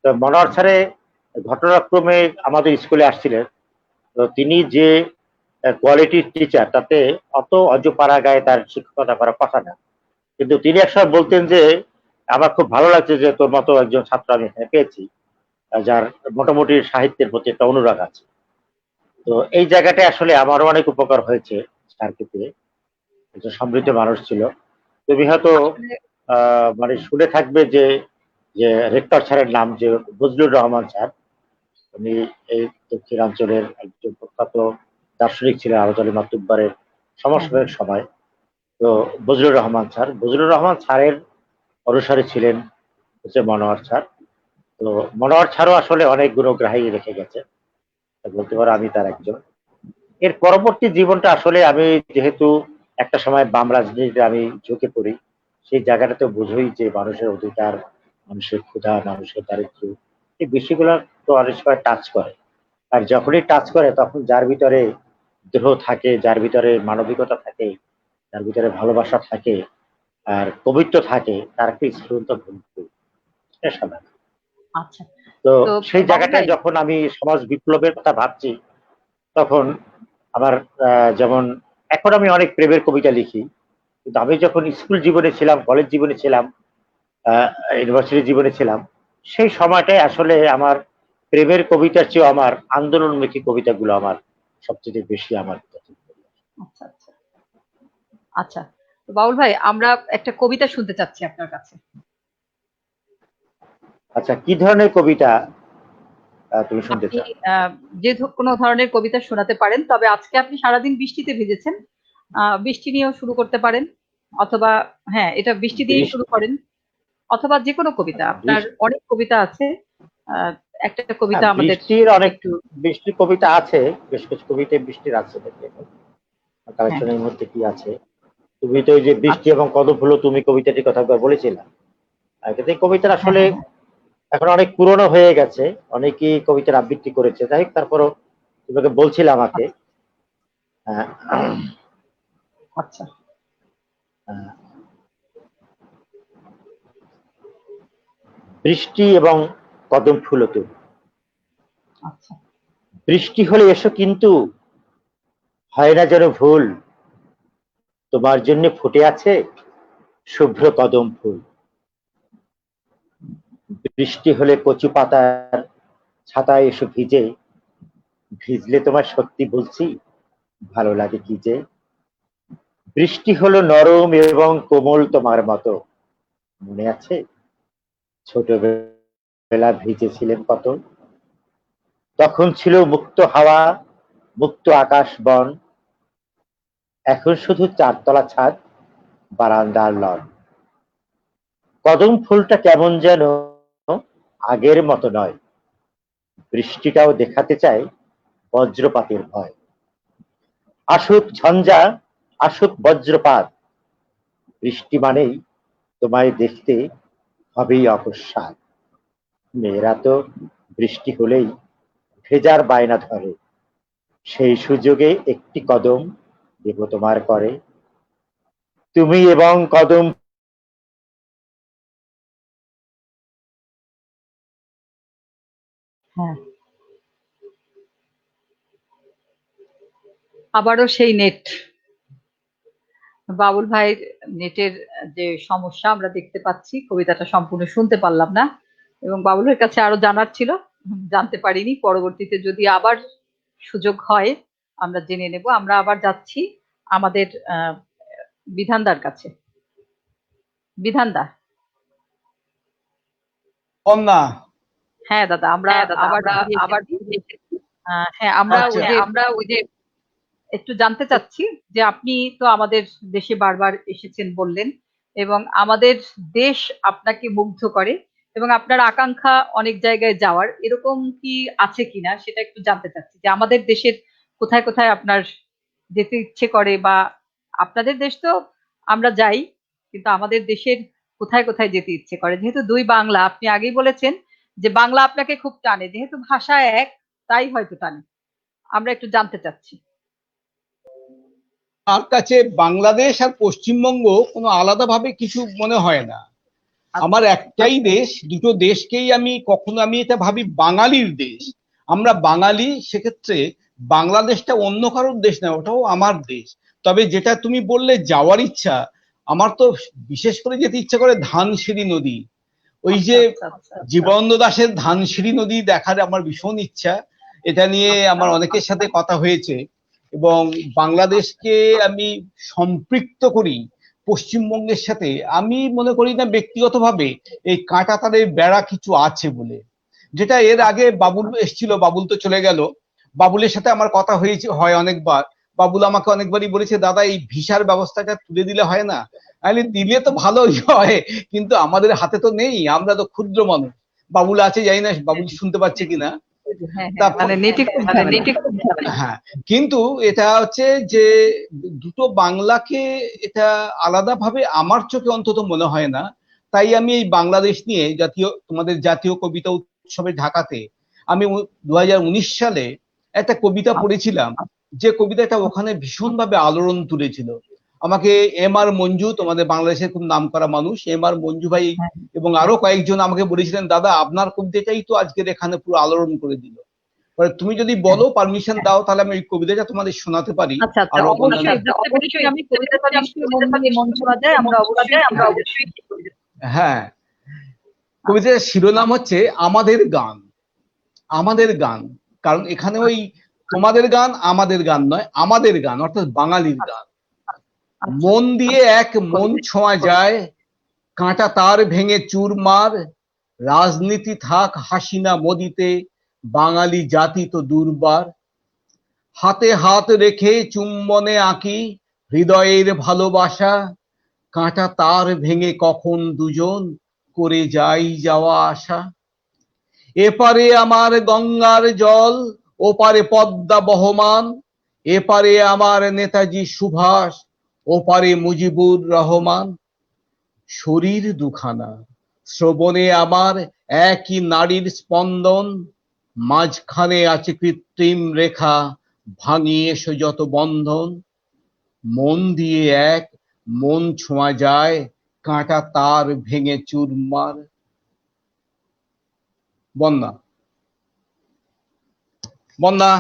তো মনোহর স্যারে ঘটনাক্রমে আমাদের স্কুলে আসছিলেন। তো তিনি যে কোয়ালিটির টিচার, তাতে অত অজপাড়া গায়ে তার শিক্ষকতা করার কথা না। কিন্তু তিনি একসময় বলতেন যে আমার খুব ভালো লাগছে যে তোর মতো একজন ছাত্র আমি এখানে পেয়েছি, যার মোটামুটি সাহিত্যের প্রতি একটা অনুরাগ আছে। তো এই জায়গাটা আসলে আমারও অনেক উপকার হয়েছে স্যারকে পেয়ে। একজন সমৃদ্ধ মানুষ ছিল। তুমি হয়তো আসলে মানে শুনে থাকবে যে যে রেক্টর স্যারের নাম যে বজলুর রহমান স্যার। উনি এই দক্ষিণাঞ্চলের একজন প্রখ্যাত দার্শনিক ছিলেন, আরজ আলী মাতুব্বরের হ্যাঁ, হ্যাঁ। সমসাময়িক সময়। তো বজলুর রহমান স্যারের অনুসারী ছিলেন হচ্ছে মনোহর স্যার। তো মনোহর স্যারও আসলে অনেক গুণগ্রাহী রেখে গেছে, বলতে পারো আমি তার একজন। এর পরবর্তী জীবনটা আসলে আমি যেহেতু একটা সময় বাম রাজনীতিতে আমি ঝুঁকে পড়ি, সেই জায়গাটাতে বুঝই যে মানুষের অধিকার, মানুষের ক্ষুধা, মানুষের দারিদ্র্য, এই বিষয়গুলো তো অনেক সময় টাচ করে। আর যখনই টাচ করে তখন যার ভিতরে দেহ থাকে, যার ভিতরে মানবিকতা থাকে, যার ভিতরে ভালোবাসা থাকে, আর পবিত্র থাকে, তার একটা স্ফুরন্ত ভক্তি, এটা স্বাভাবিক। আচ্ছা, তো তো সেই বাবুল ভাই, জায়গাটায় যখন আমি সমাজ বিপ্লবের কথা ভাবছি, তখন আমার যেমন এখন আমি অনেক প্রেমের কবিতা লিখি, কিন্তু আমি যখন স্কুল জীবনে ছিলাম, কলেজ জীবনে ছিলাম, ইউনিভার্সিটি জীবনে ছিলাম, সেই সময়টায় আসলে আমার প্রেমের কবিতার চেয়েও আমার আন্দোলনমুখী কবিতাগুলো আমার সবচেয়ে বেশি আমার পছন্দ। আচ্ছা আচ্ছা আচ্ছা, তো বাউল ভাই আমরা একটা কবিতা শুনতে চাচ্ছি আপনার কাছে। আচ্ছা, কি ধরনের কবিতা তুমি শুনতে আপনি চাও? যে কোনো ধরনের কবিতা শোনাতে পারেন, তবে আজকে আপনি সারাদিন বৃষ্টিতে ভিজেছেন, বৃষ্টি নিয়েও শুরু করতে পারেন, অথবা হ্যাঁ এটা বৃষ্টি দিয়েই শুরু বৃষ্টি, করেন, অথবা যে কোনো কবিতা। আপনার বৃষ্টি, অনেক কবিতা আছে, আহ, একটা কবিতা হ্যাঁ, আমাদের অনেক একটু। বৃষ্টির কবিতা আছে, বেশ কিছু কবিতায় বৃষ্টির আছে দেখি হ্যাঁ, কালেকশনের মধ্যে কি আছে। তুমি তো ওই যে বৃষ্টি আচ্ছা, এবং কদম ফুল তুমি কবিতাটির কথা বলেছিলাম, কিন্তু এই কবিতার হ্যাঁ আসলে হ্যাঁ হ্যাঁ এখন অনেক পুরনো হয়ে গেছে, অনেকেই কবিতার আবৃত্তি করেছে। যাই হোক, তারপরও তোমাকে বলছিল আমাকে আচ্ছা আহ, আচ্ছা আহ, বৃষ্টি এবং কদম ফুল তুমি, আচ্ছা বৃষ্টি হলে এসো কিন্তু হয় না যেন ভুল, তোমার জন্য ফুটে আছে শুভ্র কদম ফুল। বৃষ্টি হলে কচু পাতার ছাতায় এসো ভিজে, ভিজলে তোমার সত্যি বলছি ভালো লাগে কি যে। বৃষ্টি হলো নরম এবং কোমল তোমার মতো, মনে আছে ছোটবেলা ভিজেছিলেন কত, তখন ছিল মুক্ত হাওয়া, মুক্ত আকাশ বন, এখন শুধু চারতলা ছাদ, বারান্দার লন। কদম ফুলটা কেমন যেন আগের মতো নয়, বৃষ্টিটাও দেখাতে চায় বজ্রপাতের ভয়। আসুক ঝঞ্ঝা, আসুক বজ্রপাত, বৃষ্টি মানেই তোমায় দেখতে হবেই অকস্মাৎ। মেয়েরা তো বৃষ্টি হলেই ভেজার বায়না ধরে, সেই সুযোগে একটি কদম দেব তোমার করে, তুমি এবং কদম। হ্যাঁ, আবারও সেই নেট, বাবুল ভাইয়ের নেটের যে সমস্যা আমরা দেখতে পাচ্ছি, কবিতাটা সম্পূর্ণ শুনতে পারলাম না, এবং বাবুল ভাইয়ের কাছে আরো জানার ছিল, জানতে পারিনি। পরবর্তীতে যদি আবার সুযোগ হয় আমরা জেনে নেব। আমরা আবার যাচ্ছি আমাদের বিধানদার কাছে। বিধানদা, কন্যা। হ্যাঁ দাদা, আমরা আবার ফিরে এসেছি। হ্যাঁ, আচ্ছা, আমরা ওই যে একটু জানতে চাচ্ছি যে আপনি তো আমাদের দেশে বারবার এসেছেন বললেন, এবং আমাদের দেশ আপনাকে মুগ্ধ করে, এবং আপনার আকাঙ্ক্ষা অনেক জায়গায় যাওয়ার, এরকম কি আছে কিনা সেটা একটু জানতে চাচ্ছি, যে আমাদের দেশের কোথায় কোথায় আপনার যেতে ইচ্ছে করে, বা আপনাদের দেশ তো আমরা যাই, কিন্তু আমাদের দেশের কোথায় কোথায় যেতে ইচ্ছে করে। যেহেতু দুই বাংলা, আপনি আগেই বলেছেন যে বাংলা আপনাকে খুব টানে, যেহেতু ভাষা এক, তাই হয়তো টানে। আমরা একটু জানতে চাচ্ছি। তার কাছে বাংলাদেশ আর পশ্চিমবঙ্গ কোনো আলাদাভাবে কিছু মনে হয় না। আমার আচ্ছা একটাই দেশ, দুটো দেশকেই আমি এটা ভাবি বাঙালির দেশ। আমরা বাঙালি, সেক্ষেত্রে বাংলাদেশটা অন্য কারোর দেশ না, ওটাও আমার দেশ। তবে যেটা তুমি বললে যাওয়ার ইচ্ছা, আমার তো বিশেষ করে যেতে ইচ্ছা করে ধানসিঁড়ি নদী। ওই আচ্ছা যে আচ্ছা আচ্ছা জীবনানন্দ দাশের ধানসিঁড়ি নদী দেখার আমার ভীষণ ইচ্ছা। এটা নিয়ে আচ্ছা আমার অনেকের সাথে কথা হয়েছে, এবং বাংলাদেশকে আমি সম্পৃক্ত করি পশ্চিমবঙ্গের সাথে। আমি মনে করি না ব্যক্তিগতভাবে এই কাঁটাতারের বেড়া কিছু আছে বলে। যেটা এর আগে বাবুল এসেছিল, বাবুল তো চলে গেল, বাবুলের সাথে আমার কথা হয় অনেকবার। বাবুল আমাকে অনেকবারই বলেছে, দাদা এই ভিসার ব্যবস্থাটা তুলে দিলে হয় না? আরে দিলে তো ভালোই হয়, কিন্তু আমাদের হাতে তো নেই, আমরা তো ক্ষুদ্র মানুষ। বাবুল আছে, জানি না বাবুল শুনতে পাচ্ছে কিনা। হ্যাঁ তা হ্যাঁ, মানে নেটে খুব ঝামেলা। হ্যাঁ, কিন্তু এটা হচ্ছে যে দুটো বাংলাকে এটা আলাদাভাবে আমার চোখে অন্তত মনে হয় না। তাই আমি এই বাংলাদেশ নিয়ে তোমাদের জাতীয় কবিতা উৎসবে ঢাকাতে আমি 2019 সালে একটা কবিতা পড়েছিলাম, যে কবিতাটা ওখানে ভীষণভাবে আলোড়ন তুলেছিল। আমাকে M.R. মঞ্জু, তোমাদের বাংলাদেশের খুব নামকরা মানুষ M.R. মঞ্জু ভাই হ্যাঁ এবং আরো কয়েকজন আমাকে বলেছিলেন, দাদা আপনার কবিতাটাই তো আজকের এখানে পুরো আলোড়ন করে দিল। তুমি যদি বলো, পারমিশন দাও, তাহলে আমি ওই কবিতাটা তোমাদের শোনাতে পারি। আচ্ছা আচ্ছা, আরো অবশ্যই অন্যান্য- অবশ্যই আমি কবিতাটা নিশ্চয়ই মন দিয়ে মন ছোঁয়া যায়, আমরা অবশ্যই হ্যাঁ, কবিতার শিরোনাম হচ্ছে আমাদের গান। আমাদের গান, কারণ এখানে ওই তোমাদের গান আমাদের গান নয়, আমাদের গান, অর্থাৎ বাঙালির গান। মন দিয়ে এক মন ছোঁয়া যায়, কাঁটা তার ভেঙে চুরমার, রাজনীতি থাক হাসিনা মোদিতে, বাঙালি জাতি তো দুর্বার। হাতে হাত রেখে চুম্বনে আঁকি হৃদয়ের ভালোবাসা, কাঁটা তার ভেঙে কখন দুজন করে যাই যাওয়া আসা। এপারে আমার গঙ্গার জল, ওপারে পদ্মা বহমান, এপারে আমার নেতাজি সুভাষ, ওপারে মুজিবুর রহমান। শরীর দুখানা, শ্রবণে আমার একই নারীর স্পন্দন, মাঝখানে আছে কৃত্রিম রেখা, ভাঙিয়ে এসো যত বন্ধন। মন দিয়ে এক মন ছোঁয়া যায়, কাঁটা তার ভেঙে চুরমার। বন্যা, বন্যা,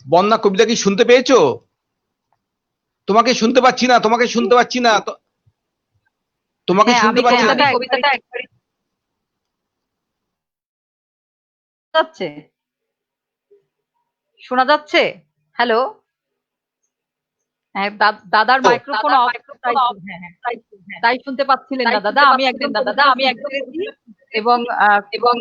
বন্যা, কবিতা কি শুনতে পেয়েছো? তোমাকে শুনতে পাচ্ছি না, তোমাকে শুনতে পাচ্ছি না, তোমাকে হ্যাঁ, শুনতে আমি পাচ্ছি না। কবিতাটা একবারে যাচ্ছে, শোনা যাচ্ছে? হ্যালো, হ্যাঁ, দাদার মাইক্রোফোন অফ, তাই শুনতে পাচ্ছিলেন না দাদা। আমি একদম পেরেছি, এবং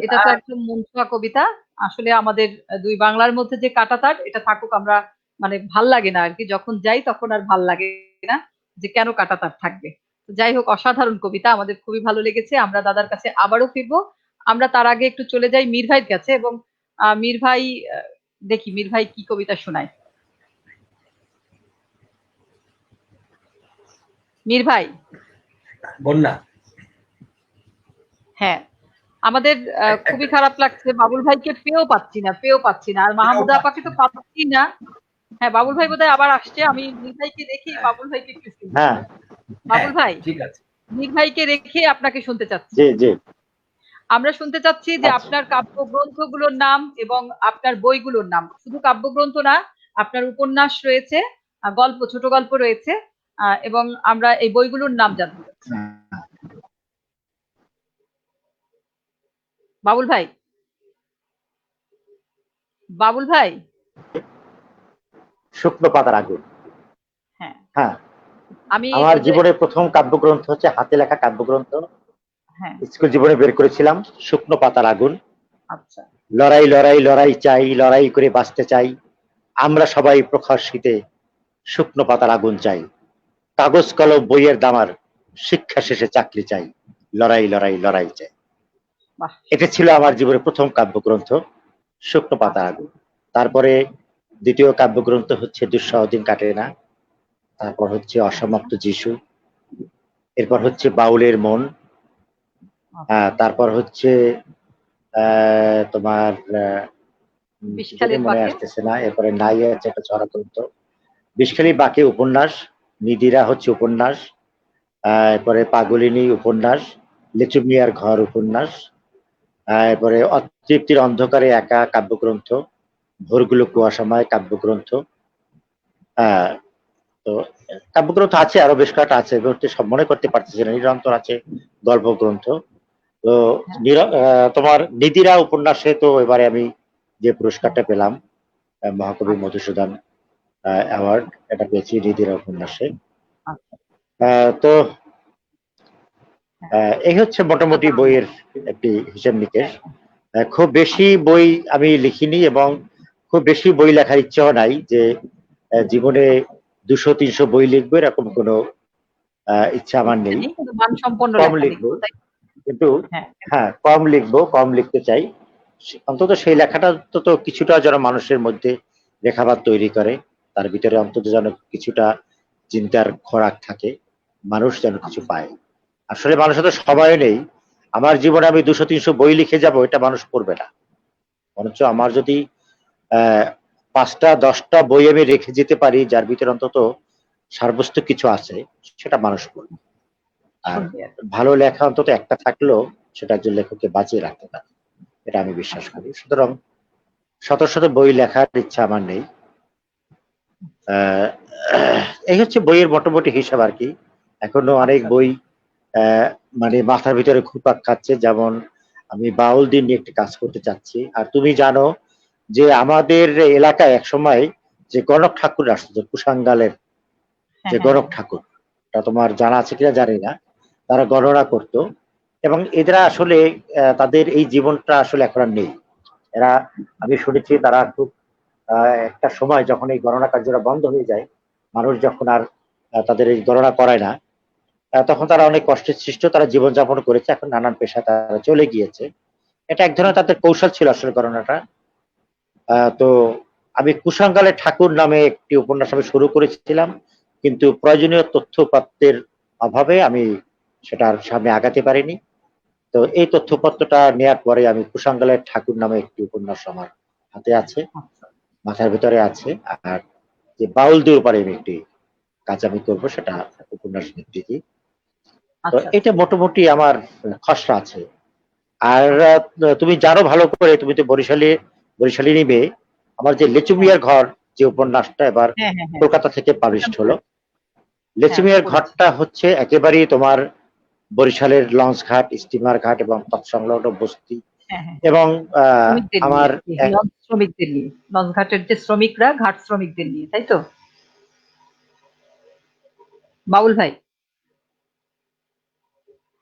এটা তো একদম মন ছোঁয়া কবিতা। আসলে আমাদের দুই বাংলার মধ্যে যে কাঁটাতার, এটা থাকুক, আমরা মানে ভাল লাগে না আর কি, যখন যাই তখন আর ভাল লাগে না যে কেন কাঁটাতার থাকবে। তো যাই হোক, অসাধারণ কবিতা, আমাদের খুবই ভালো লেগেছে। আমরা দাদার কাছে আবারও ফিরবো। আমরা তার আগে একটু চলে যাই মীর ভাইয়ের কাছে, এবং মীর ভাই, দেখি মীর ভাই কি কবিতা শোনায়। মীর ভাই। বন্যা, হ্যাঁ, আমাদের খুবই খারাপ লাগছে, বাবুল ভাইকে পেয়েও পাচ্ছি না, আর মাহমুদা আপাকে তো পাচ্ছি না। হ্যাঁ, বাবুল ভাই বোধহয় আবার আসছে, আমি মীর ভাইকে দেখি বাবুল ভাইকে একটু শুনি। হ্যাঁ, বাবুল ভাই, ঠিক আছে, মীর ভাইকে রেখে আপনাকে শুনতে চাচ্ছি। জি জি, আমরা শুনতে চাচ্ছি যে আচ্ছা। আপনার কাব্যগ্রন্থগুলোর নাম এবং আপনার বইগুলোর নাম। শুধু কাব্যগ্রন্থ না, আপনার উপন্যাস রয়েছে, গল্প, ছোট গল্প রয়েছে, এবং আমরা এই বইগুলোর নাম জানতে চাচ্ছি। বাবুল ভাই, বাবুল ভাই। শুকনো পাতার আগুন। হ্যাঁ, হ্যাঁ, আমি আমার জীবনের প্রথম কাব্যগ্রন্থ হচ্ছে হাতে লেখা কাব্যগ্রন্থ। হ্যাঁ, স্কুল জীবনে বের করেছিলাম শুকনো পাতার আগুন। আচ্ছা, লড়াই লড়াই লড়াই চাই, লড়াই করে বাঁচতে চাই, আমরা সবাই প্রখর শীতে শুকনো পাতার আগুন চাই, কাগজ কলম বইয়ের দামার, শিক্ষা শেষে চাকরি চাই, লড়াই লড়াই লড়াই চাই। বাহ, এটা ছিল আমার জীবনের প্রথম কাব্যগ্রন্থ, শুকনো পাতার আগুন। তারপরে দ্বিতীয় কাব্যগ্রন্থ হচ্ছে দুঃসহ দিন কাটে না, তারপর হচ্ছে অসমাপ্ত যিশু, এরপর হচ্ছে বাউলের মন, তারপর হচ্ছে তোমার বিষখালীর মনে বাঁকে। আসতেছে না, এরপরে নাই আছে একটা ছড়াতন্ত্র, বিষখালী বাঁকে উপন্যাস, নিদিরা হচ্ছে উপন্যাস, এরপরে পাগলিনী উপন্যাস, লিচু মিয়ার ঘর উপন্যাস, এরপরে অতৃপ্তির অন্ধকারে একা কাব্যগ্রন্থ, ভোরগুলো কুয়াশাময় কাব্যগ্রন্থ। তো কাব্যগ্রন্থ আছে, আরো বেশ কয়েকটা আছে, সব মনে করতে পারতেছি না। নিরন্তর আছে গল্প গ্রন্থ। তো তোমার নিদিরা উপন্যাসে তো এবারে আমি যে পুরস্কারটা পেলাম, মহাকবি মধুসূদন অ্যাওয়ার্ড, এটা পেয়েছি নিদিরা উপন্যাসে। তো এই হচ্ছে মোটামুটি বইয়ের একটি হিসেব নিকেশ। খুব বেশি বই আমি লিখিনি, এবং খুব বেশি বই লেখার ইচ্ছাও নাই যে জীবনে 200-300 বই লিখবো, এরকম কোনো ইচ্ছা আমার নেই। কম লিখবো, কিন্তু হ্যাঁ কম লিখতে চাই। অন্তত সেই লেখাটা অন্তত কিছুটা যেন মানুষের মধ্যে রেখাপাত তৈরি করে, তার ভিতরে অন্তত যেন কিছুটা চিন্তার খোরাক থাকে, মানুষ যেন কিছু পায়। আসলে মানুষের তো সময় নেই। আমার জীবনে আমি 200-300 বই লিখে যাব, এটা মানুষ পড়বে না। বরঞ্চ আমার যদি 5টা-10টা বই আমি রেখে যেতে পারি, যার ভিতরে অন্তত সারবস্তু কিছু আছে, সেটা মানুষ পড়বে। আর ভালো লেখা অন্তত একটা থাকলেও সেটা একজন লেখককে বাঁচিয়ে রাখতে পারে। এটা আমি বিশ্বাস করি। সুতরাং শত শত বই লেখার ইচ্ছা আমার নেই। আহ, এই হচ্ছে বইয়ের মোটামুটি হিসাব আর কি। এখনো অনেক আচ্ছা। বই আহ, মানে মাথার ভিতরে ঘুরপাক খাচ্ছে। যেমন আমি বাউল দিন নিয়ে একটি কাজ করতে চাচ্ছি। আর তুমি জানো যে আমাদের এলাকায় এক সময় যে গণক ঠাকুর আসতো, যে কুষাঙ্গালের হ্যাঁ, যে হ্যাঁ, গণক ঠাকুর, তা তোমার জানা আছে কিনা জানি না, তারা গণনা করতো। এবং এরা আসলে তাদের এই জীবনটা আসলে এখন আর নেই। এরা, আমি শুনেছি তারা খুব একটা সময় যখন এই গণনা কার্যটা বন্ধ হয়ে যায়, মানুষ যখন আর তাদের এই গণনা করায় না, তখন তারা অনেক কষ্টের সৃষ্ট, তারা জীবনযাপন করেছে, এখন নানান পেশায় তারা চলে গিয়েছে। এটা এক ধরনের তাদের কৌশল ছিল আসলে গণনাটা। তো আমি কুষাঙ্গালে ঠাকুর নামে একটি উপন্যাস আমি শুরু করেছিলাম, কিন্তু প্রয়োজনীয় তথ্যপত্রের অভাবে আমি সেটার সামনে আগাতে পারিনি। তো এই তথ্যপত্রটা নেওয়ার পরে আমি কুষাঙ্গালের ঠাকুর নামে একটি উপন্যাস আমার হাতে আছে, আচ্ছা, মাথার ভিতরে আছে। আর যে বাউলদের উপরে আমি একটি কাজ আমি করবো, সেটা উপন্যাস ভিত্তিক। তো আচ্ছা, এটা মোটামুটি আমার খসড়া আছে। আর তুমি জানো ভালো করে, তুমি তো বরিশালী নিবে, আমার যে লেচু হ্যাঁ, মিয়ার ঘর, যে উপন্যাসটা এবার হ্যাঁ, হ্যাঁ, হ্যাঁ, কলকাতা থেকে পাবলিশড হলো, লেচু হ্যাঁ, মিয়ার পড়েছি। ঘরটা হচ্ছে একেবারেই তোমার বরিশালের লঞ্চ ঘাট, স্টিমার ঘাট এবং তৎসংলগ্ন বস্তি। হ্যাঁ, হ্যাঁ, এবং শ্রমিকদের নিয়ে আমার আর কি, লঞ্চ শ্রমিকদের নিয়ে, লঞ্চ ঘাটের যে শ্রমিকরা, ঘাট শ্রমিকদের নিয়ে, তাই তো? বাবুল ভাই,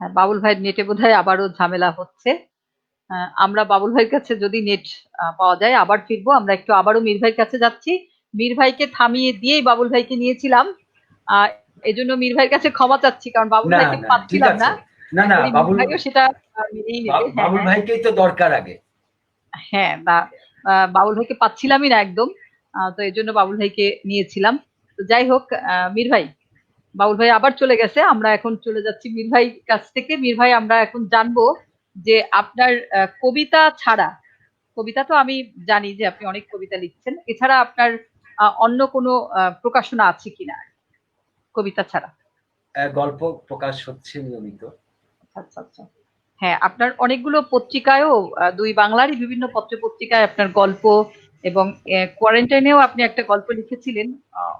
হ্যাঁ, বাবুল ভাইয়ের নেটে বোধহয় আবারও ঝামেলা হচ্ছে। আমরা বাবুল ভাইয়ের কাছে যদি নেট পাওয়া যায় আবার ফিরবো। আমরা একটু আবারও মীর ভাইয়ের কাছে যাচ্ছি। মীর ভাইকে থামিয়ে দিয়েই বাবুল ভাইকে নিয়েছিলাম। আহ এজন্য মীর ভাইয়ের কাছে ক্ষমা চাচ্ছি, কারণ বাবুল না ভাইকে না, ঠিক পাচ্ছিলাম আছে। না। না আশা না, করি মীর বাবুল ভাইও সেটা মেনেই নেবে। হ্যাঁ, বাবুল হ্যাঁ, ভাইকেই তো দরকার আগে। হ্যাঁ, বাবুল ভাইকে পাচ্ছিলামই না একদম। তো এজন্য বাবুল ভাইকে নিয়েছিলাম। তো যাই হোক, মীর ভাই, বাবুল ভাই আবার চলে গেছে। আমরা এখন চলে যাচ্ছি মীর ভাই কাছ থেকে। মীর ভাই, আমরা এখন জানবো যে আপনার কবিতা ছাড়া, কবিতা তো আমি জানি যে আপনি অনেক কবিতা লিখছেন, এছাড়া আপনার অন্য কোনো প্রকাশনা আছে কিনা কবিতা ছাড়া? গল্প প্রকাশ হচ্ছে নিয়মিত। আচ্ছা, আচ্ছা। হ্যাঁ, আপনার অনেকগুলো পত্রিকায়ও, দুই বাংলারই বিভিন্ন পত্র পত্রিকায় আপনার গল্প, এবং কোয়ারেন্টাইনেও আপনি একটা গল্প লিখেছিলেন,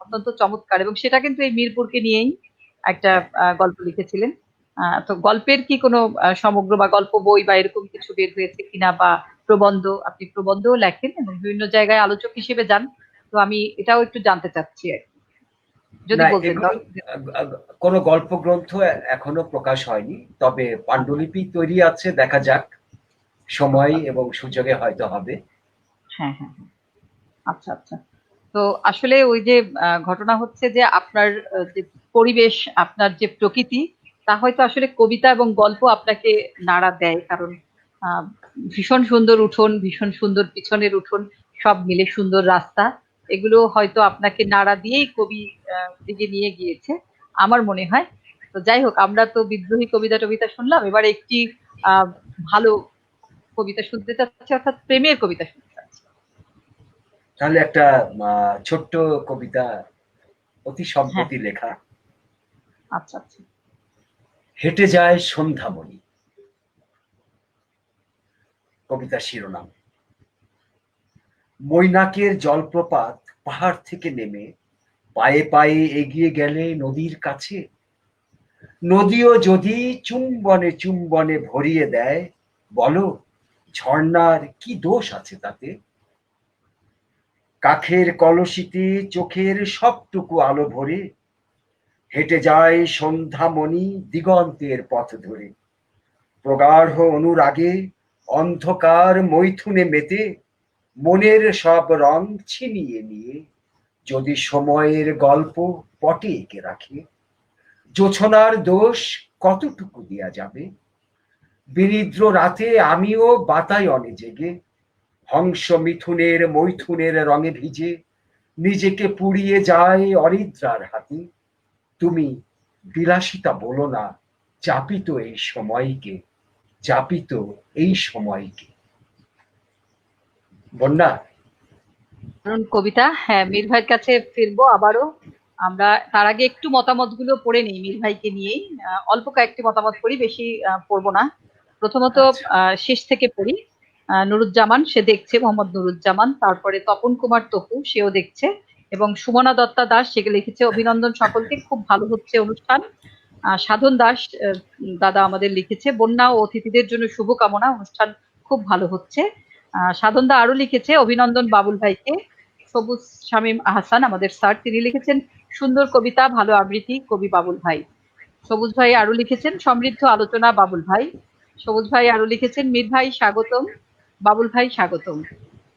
অত্যন্ত চমৎকার, এবং সেটা কিন্তু এই মিরপুরকে নিয়েই একটা হ্যাঁ, গল্প লিখেছিলেন। তো গল্পের কি কোনো সমগ্র বা গল্প বই বা এরকম কিছু বের হয়েছে কিনা, বা প্রবন্ধ, আপনি প্রবন্ধও লেখেন এবং বিভিন্ন জায়গায় আলোচক হিসেবে যান। তো আমি এটাও একটু জানতে চাচ্ছি আর কি। যদি না বলতেন এগুলো কোনো গল্প গ্রন্থ এখনো প্রকাশ হয়নি, তবে পাণ্ডুলিপি তৈরি আছে, দেখা যাক সময় আচ্ছা, এবং সুযোগে হয়তো হবে। হ্যাঁ, হ্যাঁ, হ্যাঁ। আচ্ছা, আচ্ছা। তো আসলে ওই যে ঘটনা হচ্ছে যে আপনার যে পরিবেশ, আপনার যে প্রকৃতি, তা হয়তো আসলে কবিতা এবং গল্প আপনাকে নাড়া দেয়, কারণ আহ, ভীষণ সুন্দর উঠোন, ভীষণ সুন্দর পিছনের উঠোন, সব মিলে সুন্দর রাস্তা, এগুলো হয়তো আপনাকে নাড়া দিয়েই কবি দিকে নিয়ে গিয়েছে, আমার মনে হয়। তো যাই হোক, আমরা তো বিদ্রোহী কবিতা টবিতা শুনলাম, এবার একটি আহ ভালো কবিতা শুনতে চাচ্ছি, অর্থাৎ প্রেমের কবিতা শুনতে চাচ্ছি। তাহলে একটা ছোট্ট কবিতা, অতি হ্যাঁ, সম্প্রতি লেখা। আচ্ছা, আচ্ছা। হেঁটে যায় সন্ধ্যামণি, কবিতার শিরোনাম। মৈনাকের জলপ্রপাত পাহাড় থেকে নেমে পায়ে পায়ে এগিয়ে গেলে নদীর কাছে, নদীও যদি চুম্বনে চুম্বনে ভরিয়ে দেয়, বলো ঝর্ণার কি দোষ আছে তাতে? কাখের কলসিতে চোখের সবটুকু আলো ভরে হেঁটে যায় সন্ধ্যামণি দিগন্তের পথ ধরে, প্রগাঢ় অনুরাগে অন্ধকার মৈথুনে মেতে, মনের সব রং ছিনিয়ে নিয়ে যদি সময়ের গল্প পটে এঁকে রাখে, জোছনার দোষ কতটুকু দেয়া যাবে? বিনিদ্র রাতে আমিও বাতায়নে জেগে হংস মিথুনের মৈথুনের রঙে ভিজে নিজেকে পুড়িয়ে যায় অনিদ্রার হাতে। তুমি বিলাসিতা বলো না, চাপিত এই সময়কে, চাপিত এই সময়কে। বন্যা, দারুণ কবিতা। হ্যাঁ, মীর ভাইয়ের কাছে ফিরবো আবারও। আমরা তার আগে একটু মতামত গুলো পড়ে নিই মীর ভাইকে নিয়েই। অল্প কয়েকটি মতামত পড়ি, বেশি পড়বো না। প্রথমত আচ্ছা শেষ থেকে পড়ি। নুরুজ্জামান সে দেখছে, মোহাম্মদ নুরুজ্জামান, তারপরে তপন কুমার তপু সেও দেখছে, এবং সুমনা দত্তা দাস সে লিখেছে অভিনন্দন সকলকে, খুব ভালো হচ্ছে অনুষ্ঠান। সাধন দাস দাদা আমাদের লিখেছে বন্যা ও অতিথিদের জন্য শুভকামনা, অনুষ্ঠান খুব ভালো হচ্ছে। সাধন দা আরো লিখেছে অভিনন্দন বাবুল ভাইকে। সবুজ শামীম আহসান আমাদের স্যার, তিনি লিখেছেন সুন্দর কবিতা, ভালো আবৃত্তি কবি বাবুল ভাই। সবুজ ভাই আরো লিখেছেন সমৃদ্ধ আলোচনা বাবুল ভাই। সবুজ ভাই আরো লিখেছেন মীর ভাই স্বাগতম, বাবুল ভাই স্বাগতম।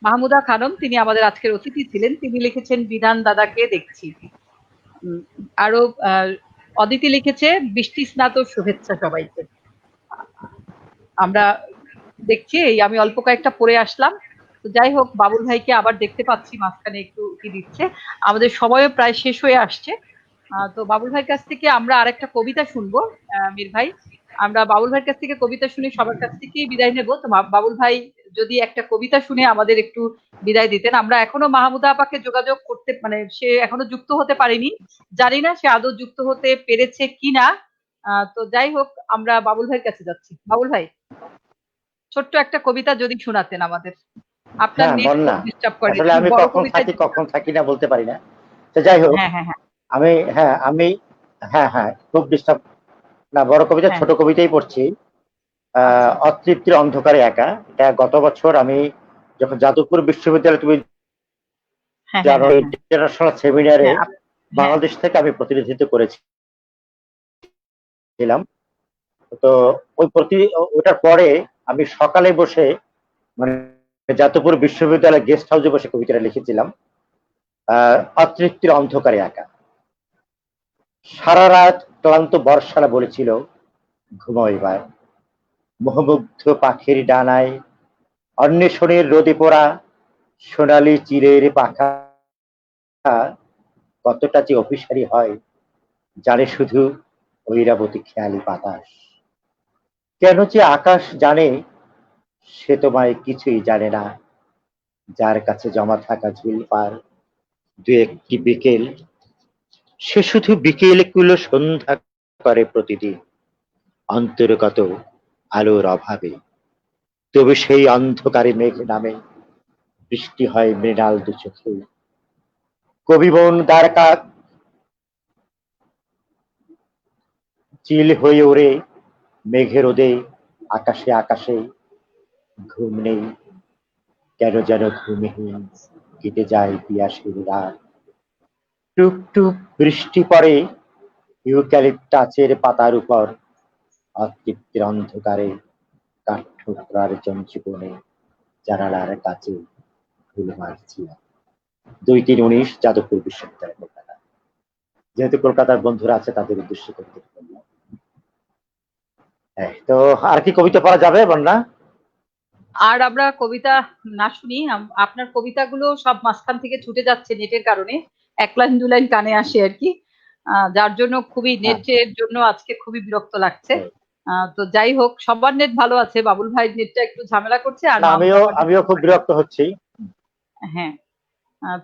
মাহমুদা খানম তিনি আমাদের আজকের অতিথি ছিলেন, তিনি লিখেছেন বিধান দাদাকে দেখছি। আরো অদিতি লিখেছে বৃষ্টি স্নাত শুভেচ্ছা সবাইকে। আমরা দেখছি, এই আমি অল্প কয়েকটা পড়ে আসলাম। তো যাই হোক, বাবুল ভাইকে আবার দেখতে পাচ্ছি, মাঝখানে একটু কি দিচ্ছে, আমাদের সময়ও প্রায় শেষ হয়ে আসছে। তো বাবুল ভাইয়ের কাছ থেকে আমরা আরেকটা কবিতা শুনবো। মীর ভাই, আমরা বাবুল ভাইয়ের কাছ থেকে কবিতা শুনে সবার কাছ থেকেই বিদায় নেব। তো বাবুল ভাই যদি একটা কবিতা শুনে আমাদের একটু বিদায় দিতেন। আমরা এখনো মাহমুদা আপাকে যোগাযোগ করতে, মানে সে এখনো যুক্ত হতে পারেনি, জানি না সে আদৌ যুক্ত হতে পেরেছে কিনা। তো যাই হোক, আমরা বাবুল ভাইয়ের কাছে যাচ্ছি। বাবুল ভাই, ছোট্ট একটা কবিতা যদি শোনাতেন আমাদের। আপনার হ্যাঁ, নেট বন্যা। খুব ডিস্টার্ব করে, আসলে আমি বড় কখন কবিতা। থাকি কখন থাকি না বলতে পারি না। তো যাই হোক, হ্যাঁ হ্যাঁ হ্যাঁ আমি হ্যাঁ খুব ডিস্টার্ব না, বড় কবিতা হ্যাঁ ছোট কবিতাই পড়ছি। আচ্ছা অতৃপ্তির অন্ধকারে একা। এটা গত বছর আমি যখন যাদবপুর বিশ্ববিদ্যালয়ে, তুমি হ্যাঁ হ্যাঁ জানো, হ্যাঁ ইন্টারন্যাশনাল সেমিনারে হ্যাঁ হ্যাঁ বাংলাদেশ থেকে আমি প্রতিনিধিত্ব করেছিলাম। তো ওটার পরে আমি সকালে বসে, মানে যাদবপুর বিশ্ববিদ্যালয় গেস্ট হাউসে বসে কবিতাটা লিখেছিলাম, অতৃপ্তির অন্ধকারে একা। সারা রাত ক্লান্ত বর্ষারা বলেছিল ঘুমাও এবার, মোহমুগ্ধ পাখির ডানায় অন্বেষণের রোদে পোড়া সোনালি চিলের পাখা কতটা যে অভিসারী হয় জানে শুধু ঐরাবতী খেয়ালি বাতাস। কেন যে আকাশ জানে সে তোমায় কিছুই জানে না, যার কাছে জমা থাকা ঝিলপার দু একটি বিকেল, সে শুধু বিকেল কুলো সন্ধ্যা করে প্রতিদিন অন্তর্গত আলোর অভাবে। তবে সেই অন্ধকারে মেঘ নামে, বৃষ্টি হয় মৃণাল দু চোখে। কবিবন দ্বারকা চিল হয়ে ওড়ে মেঘের রোদে আকাশে আকাশে। ঘুম নেই, কেন যেন ঘুমহীন কেটে যায় পিয়াসের রাত। টুক টুক বৃষ্টি পড়ে ইউক্যালিপটাসের পাতার উপর, অতৃপ্তির অন্ধকারে কাঠঠোকরার জঞ্জীবনে জানালার কাছে ফুল মারছি। 2-3-19 যাদবপুর বিশ্ববিদ্যালয়, কলকাতা। যেহেতু কলকাতার বন্ধুরা আছে তাদের উদ্দেশ্যে কবিতা বললাম। তো আর কি কবিতা পড়া যাবে বন্যা? আর আমরা কবিতা না শুনি, আপনার কবিতাগুলো সব মাঝখান থেকে ছুটে যাচ্ছে নেটের কারণে, এক লাইন দু লাইন কানে আসে আর কি, যার জন্য খুবই নেটের জন্য আজকে খুবই বিরক্ত লাগছে। তো যাই হোক, সবার নেট ভালো আছে, বাবুল ভাই নেটটা একটু ঝামেলা করছে, আর আমিও খুব বিরক্ত হচ্ছি। হ্যাঁ,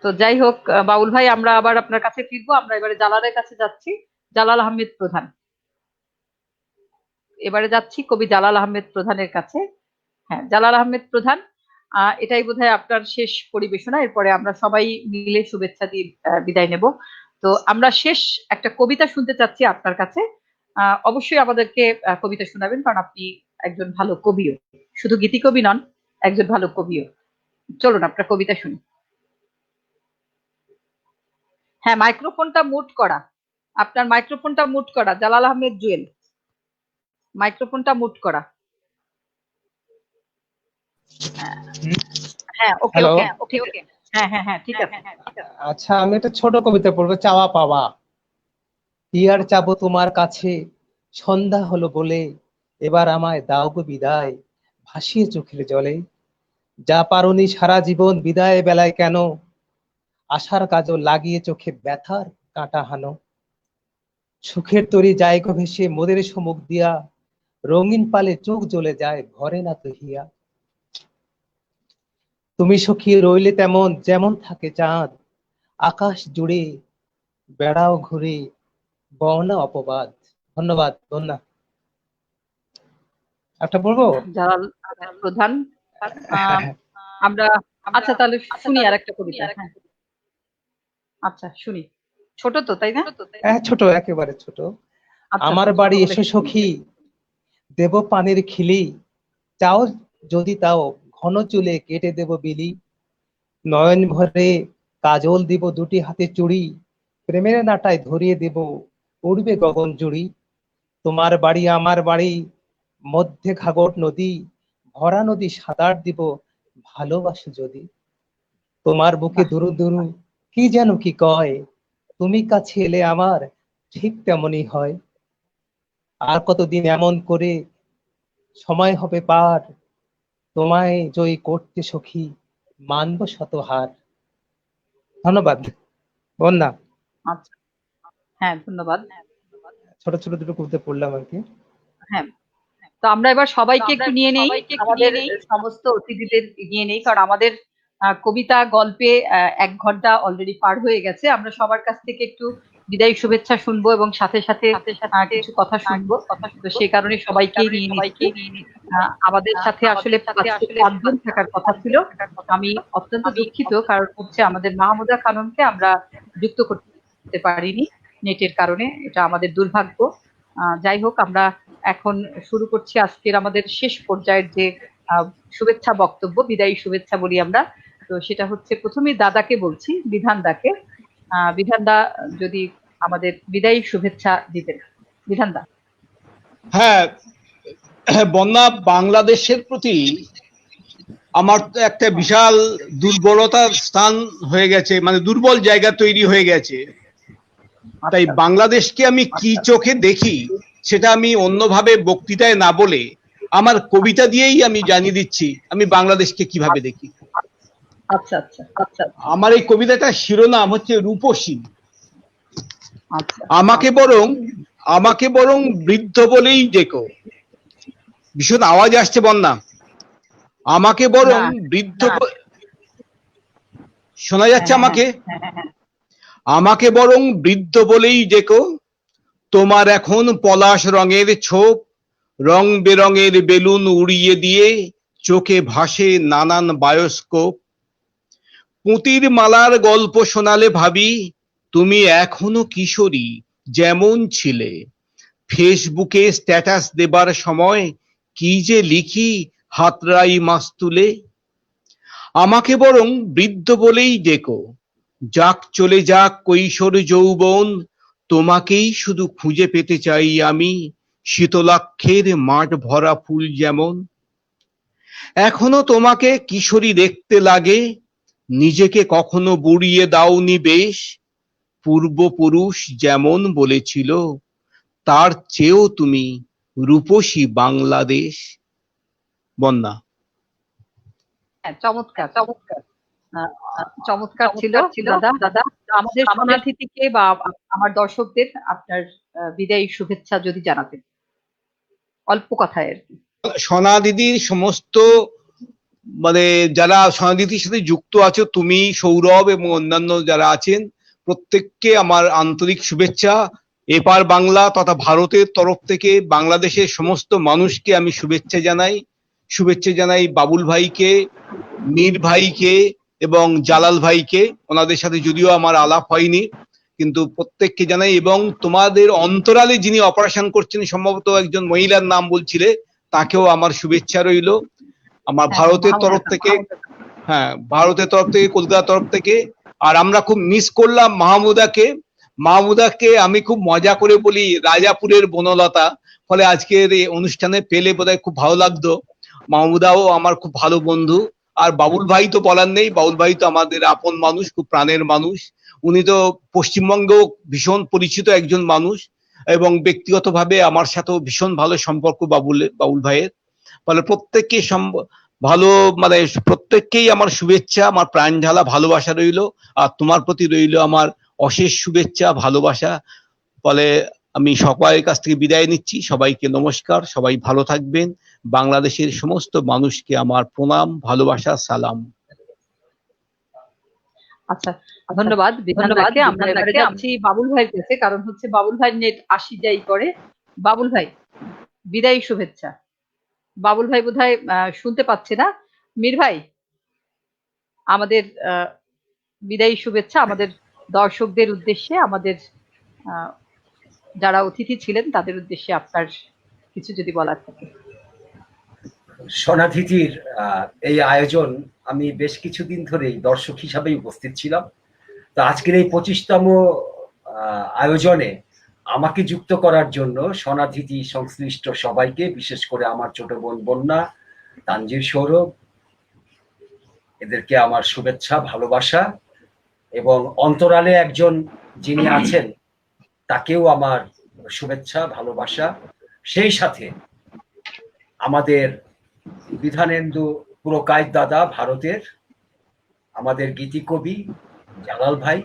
তো যাই হোক বাবুল ভাই, আমরা আবার আপনার কাছে ফিরবো। আমরা এবারে জালালের কাছে যাচ্ছি, জালাল আহমেদ প্রধান। এবারে যাচ্ছি কবি জালাল আহমেদ প্রধানের কাছে। হ্যাঁ, জালাল আহমেদ প্রধান, এটাই বোধহয় আপনার শেষ পরিবেশনা, এরপরে আমরা সবাই মিলে শুভেচ্ছা দিয়ে বিদায় নেব। তো আমরা শেষ একটা কবিতা শুনতে চাচ্ছি আপনার কাছে। অবশ্যই আমাদেরকে কবিতা শোনাবেন, কারণ আপনি একজন ভালো কবিও, শুধু গীতিকবি নন, একজন ভালো কবিও। চলুন আপনার কবিতা শুনি। হ্যাঁ, মাইক্রোফোনটা মুট করা, আপনার মাইক্রোফোনটা মুট করা, জালাল আহমেদ জুয়েল, মাইক্রোফোনটা মুট করা। হ্যাঁ, ওকে হ্যালো। ওকে ওকে ওকে, হ্যাঁ হ্যাঁ হ্যাঁ, ঠিক আছে। আচ্ছা, আমি একটা ছোট কবিতা পড়বো, চাওয়া পাওয়া। কি আর চাবো তোমার কাছে, সন্ধ্যা হলো বলে, এবার আমায় দাও গো বিদায়, ভাসিয়ে চোখের জলে। যা পারোনি সারা জীবন বিদায় বেলায় কেন, আশার কাজল লাগিয়ে চোখে ব্যথার কাঁটা হানো। সুখের তরি যায় গো ভেসে মোদের সমুখ দিয়া, রঙিন পালে চোখ জ্বলে যায় ভরে না তো হিয়া। তুমি সখী রইলে তেমন যেমন থাকে চাঁদ, আকাশ জুড়ে বেড়াও ঘুরে, বওনা অপবাদ। ধন্যবাদ বন্যা। একটা বলবো? জালাল প্রধান, আমরা আচ্ছা তাহলে শুনি আর একটা কবিতা। হ্যাঁ আচ্ছা শুনি, ছোট তো তাই না? হ্যাঁ ছোট, একেবারে ছোট। আচ্ছা, আমার ছোট বাড়ি হলে এসো সখী, দেব পানির খিলি, চাও যদি তাও ঘন চুলে কেটে দেব বিলি, নয়ন ভরে কাজল দিব দুটি হাতে চুড়ি, প্রেমের নাটায় ধরিয়ে দেব উড়বে গগন জুড়ি। তোমার বাড়ি আমার বাড়ি, মধ্যে ঘাগর নদী, ভরা নদী সাঁতার দিব ভালোবাসো যদি। তোমার বুকে বাহ, দুরু দুরু কি যেন কি কয়, তুমি কাছে এলে আমার ঠিক তেমনই হয়। আর কতদিন এমন করে সময় হবে পার, তোমায় জয়ী করতে সখী মানব শত হার। ধন্যবাদ বন্যা। আচ্ছা হ্যাঁ ধন্যবাদ। ছোট ছোট দুটো কবিতা পড়লাম আর কি। হ্যাঁ তো আমরা এবার সবাইকে একটু নিয়ে নেই, আমাদের সমস্ত অতিথিদের নিয়ে নেই, কারণ আমাদের কবিতা গল্পে 1 ঘন্টা অলরেডি পার হয়ে গেছে। আমরা সবার কাছ থেকে একটু বিদায়ী শুভেচ্ছা শুনবো এবং সাথে সাথে কিছু কথা শুনবো। তো সেই কারণে সবাইকেই নিয়ে নিচ্ছি। আমাদের সাথে আসলে 5জন থাকার কথা ছিল। আমি অত্যন্ত দুঃখিত, কারণ হচ্ছে আমাদের মাহমুদা খানমকে আমরা যুক্ত করতে পারিনি নেটের কারণে, এটা আমাদের দুর্ভাগ্য। যাই হোক, আমরা এখন শুরু করছি আজকের আমাদের শেষ পর্যায়ের যে শুভেচ্ছা বক্তব্য, বিদায়ী শুভেচ্ছা বলি আমরা। তো সেটা হচ্ছে প্রথমেই দাদাকে বলছি, বিধান দাকে। বিধান দা যদি আমাদের বিদায়ী শুভেচ্ছা দিতেন। বিধান দা। হ্যাঁ, বন্যা, বাংলাদেশের প্রতি আমার তো একটা বিশাল দুর্বলতার স্থান হয়ে গেছে, মানে দুর্বল জায়গা তৈরি হয়ে গেছে। তাই বাংলাদেশকে আমি কি চোখে দেখি সেটা আমি অন্যভাবে বক্তৃতায় না বলে আমার কবিতা দিয়েই আমি জানিয়ে দিচ্ছি আমি বাংলাদেশকে কিভাবে দেখি। আচ্ছা আচ্ছা আচ্ছা আমার এই কবিতাটার শিরোনাম হচ্ছে রূপসী। আচ্ছা। আমাকে বরং বৃদ্ধ বলেই ডেকো। ভীষণ আওয়াজ আসছে বন্যা। আমাকে বরং বৃদ্ধ শোনা যাচ্ছে আমাকে? আমাকে বরং বৃদ্ধ বলেই ডেকো। তোমার এখন পলাশ রঙের ছোপ, রং বেরঙের বেলুন উড়িয়ে দিয়ে চোখে ভাসে নানান বায়োস্কোপ। পুঁতির মালার গল্প শোনালে ভাবি তুমি এখনো কিশোরী যেমন ছিলে। ফেসবুকে স্ট্যাটাস দেবার সময় কি যে লিখি হাতড়াই মাস্তুলে। আমাকে বরং বৃদ্ধ বলেই ডেকো। যাক চলে যাক কৈশোর যৌবন, তোমাকেই শুধু খুঁজে পেতে চাই আমি, শীতলাক্ষের মাঠ ভরা ফুল যেমন। এখনো তোমাকে কিশোরী দেখতে লাগে, নিজেকে কখনো বুড়িয়ে দাওনি বেশ। পূর্বপুরুষ যেমন বলেছিল তার চেয়েও তুমি রূপসী বাংলাদেশ। বন্যা। চমৎকার চমৎকার চমৎকার ছিল দাদা। দাদা আমাদের শরণার্থীকে বা আমার দর্শকদের আপনার বিদায়ী শুভেচ্ছা যদি জানাতেন অল্প কথায় আর কি। সোনা দিদির সমস্ত মানে যারা সোনা দিদির সাথে যুক্ত আছো, তুমি, সৌরভ এবং অন্যান্য যারা আছেন, প্রত্যেককে আমার আন্তরিক শুভেচ্ছা। এপার বাংলা তথা ভারতের তরফ থেকে বাংলাদেশের সমস্ত মানুষকে আমি শুভেচ্ছা জানাই বাবুল ভাইকে, মীর ভাইকে এবং জালাল ভাইকে। ওনাদের সাথে যদিও আমার আলাপ হয়নি, কিন্তু প্রত্যেককে জানাই। এবং তোমাদের অন্তরালে যিনি অপারেশন করছেন, সম্ভবত একজন মহিলার নাম বলছিলে, তাকেও আমার শুভেচ্ছা রইল আমার ভারতের তরফ থেকে। হ্যাঁ, ভারতের তরফ থেকে, কলকাতার তরফ থেকে। আর আমরা খুব মিস করলাম মাহমুদাকে আমি খুব মজা করে বলি রাজাপুরের বনলতা, ফলে আজকের এই অনুষ্ঠানে পেলে বোধহয় খুব ভালো লাগতো। মাহমুদাও আমার খুব ভালো বন্ধু। আর বাবুল ভাই তো বলার নেই, বাবুল ভাই তো আমাদের আপন মানুষ, খুব প্রাণের মানুষ। উনি তো পশ্চিমবঙ্গেও ভীষণ পরিচিত একজন মানুষ, এবং ব্যক্তিগতভাবে আমার সাথেও ভীষণ ভালো সম্পর্ক বাবুল ভাইয়ের। ফলে প্রত্যেককে ভালো, মানে প্রত্যেককেই আমার শুভেচ্ছা, আমার প্রাণ ঢালা ভালোবাসা রইল। আর তোমার প্রতি রইল আমার অশেষ শুভেচ্ছা, ভালোবাসা। ফলে আমি সবাই কাছ থেকে বিদায় নিচ্ছি। সবাইকে নমস্কার, সবাই ভালো থাকবেন। বাংলাদেশের সমস্ত মানুষকে আমার প্রণাম, ভালোবাসা, সালাম। আচ্ছা ধন্যবাদ বিধানদাকে। আমরা এবারে যাচ্ছি বাবুল ভাইয়ের কাছে, কারণ হচ্ছে বাবুল ভাই নেট আসি যাই করে। বাবুল ভাই বিদায়ী শুভেচ্ছা। বাবুল ভাই বোধহয় শুনতে পাচ্ছে না। মীর ভাই, আমাদের বিদায়ী শুভেচ্ছা আমাদের দর্শকদের উদ্দেশ্যে, আমাদের আহ, যারা অতিথি ছিলেন তাদের উদ্দেশ্যে আপনার কিছু যদি বলার থাকে। সোনাধিতির এই আয়োজন আমি বেশ কিছুদিন ধরেই দর্শক হিসাবেই উপস্থিত ছিলাম। তো আজকের এই 25তম আয়োজনে আমাকে যুক্ত করার জন্য সোনাধিতি সংশ্লিষ্ট সবাইকে, বিশেষ করে আমার ছোট বোন বন্যা, তানজির, সৌরভ, এদেরকে আমার শুভেচ্ছা, ভালোবাসা, এবং অন্তরালে একজন যিনি আছেন তাকেও আমার শুভেচ্ছা, ভালোবাসা। সেই সাথে আমাদের বিধানেন্দু পুরকায়েত দাদা ভারতের, আমাদের গীতিকবি জালাল ভাই,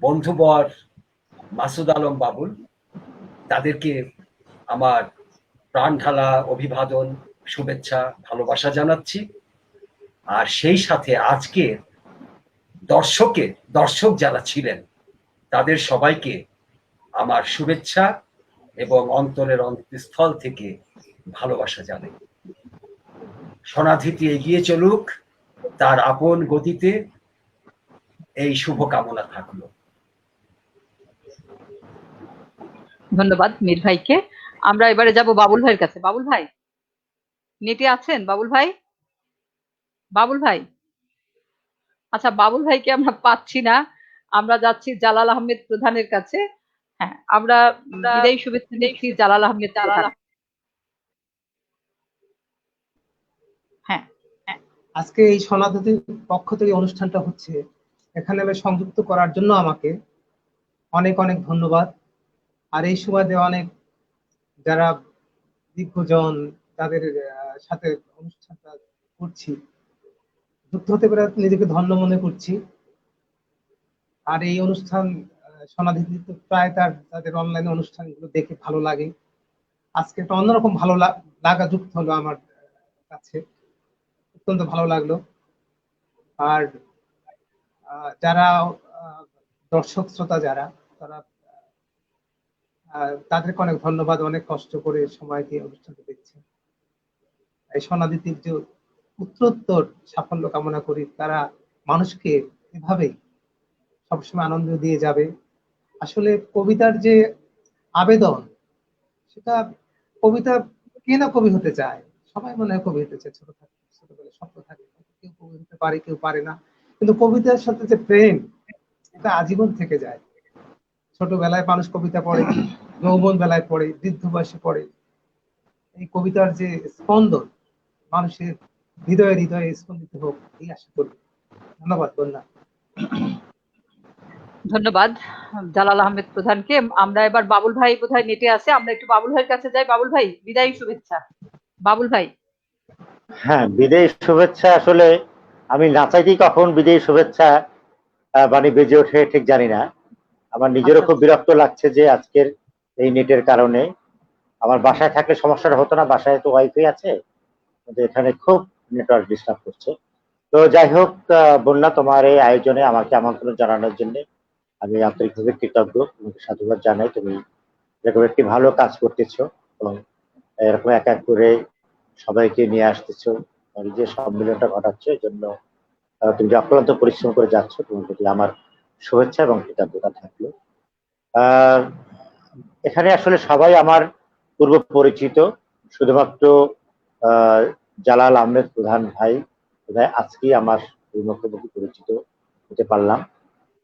বন্ধুবর মাসুদ আলম বাবুল, তাদেরকে আমার প্রাণ ঢালা অভিবাদন, শুভেচ্ছা, ভালোবাসা জানাচ্ছি। আর সেই সাথে আজকে দর্শক যারা ছিলেন তাদের সবাইকে আমার শুভেচ্ছা এবং অন্তরের অন্তঃস্থল থেকে ভালোবাসা জানাই। সোনাধিতি এগিয়ে চলুক তার আপন গতিতে, এই শুভ কামনা থাকলো। ধন্যবাদ মীর ভাইকে। আমরা এবারে যাব বাবুল ভাইয়ের কাছে। বাবুল ভাই, নেটে আছেন? বাবুল ভাই, বাবুল ভাই, আচ্ছা বাবুল ভাইকে আমরা পাচ্ছি না। আমরা যাচ্ছি জালাল আহমেদ প্রধানের কাছে। হ্যাঁ, আমরা বিদায়ী শুভেচ্ছা নিচ্ছি জালাল আহমেদ প্রধান। হ্যাঁ, আজকে এই সনাতনীর পক্ষ থেকে অনুষ্ঠানটা হচ্ছে, এখানে আমি সংযুক্ত করার জন্য আমাকে অনেক অনেক ধন্যবাদ। আর এই সুবাদে অনেক যারা দিগ্গজন, তাদের সাথে অনুষ্ঠানটা করছি, যুক্ত হতে পেরে নিজেকে ধন্য মনে করছি। আর এই অনুষ্ঠান সনাধিতি তো প্রায় তাদের অনলাইন অনুষ্ঠানগুলো দেখে ভালো লাগে। আজকে একটা অন্যরকম ভালো লাগা যুক্ত হলো আমার কাছে, অত্যন্ত ভালো লাগলো। আর যারা দর্শক শ্রোতা যারা, তারা তাদেরকে অনেক ধন্যবাদ, অনেক কষ্ট করে সময় দিয়ে অনুষ্ঠানটা দেখছে। এই সনাধিতির যে উত্তরোত্তর সাফল্য কামনা করি, তারা মানুষকে এভাবেই সবসময় আনন্দ দিয়ে যাবে। আসলে কবিতার যে আবেদন, সেটা কবিতা, কে না কবি হতে চায়? সবাই মনে হয় কবি হতে চায়, ছোটবেলায় স্বপ্ন থাকে, কেউ কবি হতে পারে, কেউ পারে না। কিন্তু কবিতার সাথে যে প্রেম, এটা আজীবন থেকে যায়। ছোটবেলায় মানুষ কবিতা পড়ে, যৌবন বেলায় পড়ে, বৃদ্ধ বয়সে পড়ে। এই কবিতার যে স্পন্দন মানুষের হৃদয়ে হৃদয়ে স্পন্দিত হোক, এই আশা করি। ধন্যবাদ বন্যা। ধন্যবাদ জালাল আহমেদ প্রধানকে। আমরা এবার বাবুল ভাই বোধহয় নেটে আছে, আমরা একটু বাবুল ভাইয়ের কাছে যাই। বাবুল ভাই, বিদায়ী শুভেচ্ছা। বাবুল ভাই। হ্যাঁ, বিদেশ শুভেচ্ছা। আসলে আমি না চাইতেই কখন বিদেশ শুভেচ্ছা বাণী বেজে ওঠে ঠিক জানি না। আমার নিজেরও খুব বিরক্ত লাগছে যে আজকের এই নেটের কারণে। আমার বাসায় থাকলে সমস্যাটা হতো না, বাসায় তো ওয়াইফাই আছে, কিন্তু এখানে খুব নেটওয়ার্ক ডিস্টার্ব করছে। তো যাই হোক, বন্যা, তোমার এই আয়োজনে আমাকে আমন্ত্রণ জানানোর জন্য আমি আন্তরিকভাবে কৃতজ্ঞ, তোমাকে সাধুবাদ জানাই। তুমি এরকম একটি ভালো কাজ করতেছো এবং এরকম এক এক করে সবাইকে নিয়ে আসতেছো, এই যে সম্মিলনটা ঘটাচ্ছ, এই জন্য তুমি যে অক্লান্ত পরিশ্রম করে যাচ্ছ, তোমার প্রতি আমার শুভেচ্ছা এবং কৃতজ্ঞতা থাকলো। আহ এখানে আসলে সবাই আমার পূর্ব পরিচিত, শুধুমাত্র আহ জালাল আহমেদ প্রধান ভাই বোধহয় আজকেই আমার মুখোমুখি পরিচিত হতে পারলাম।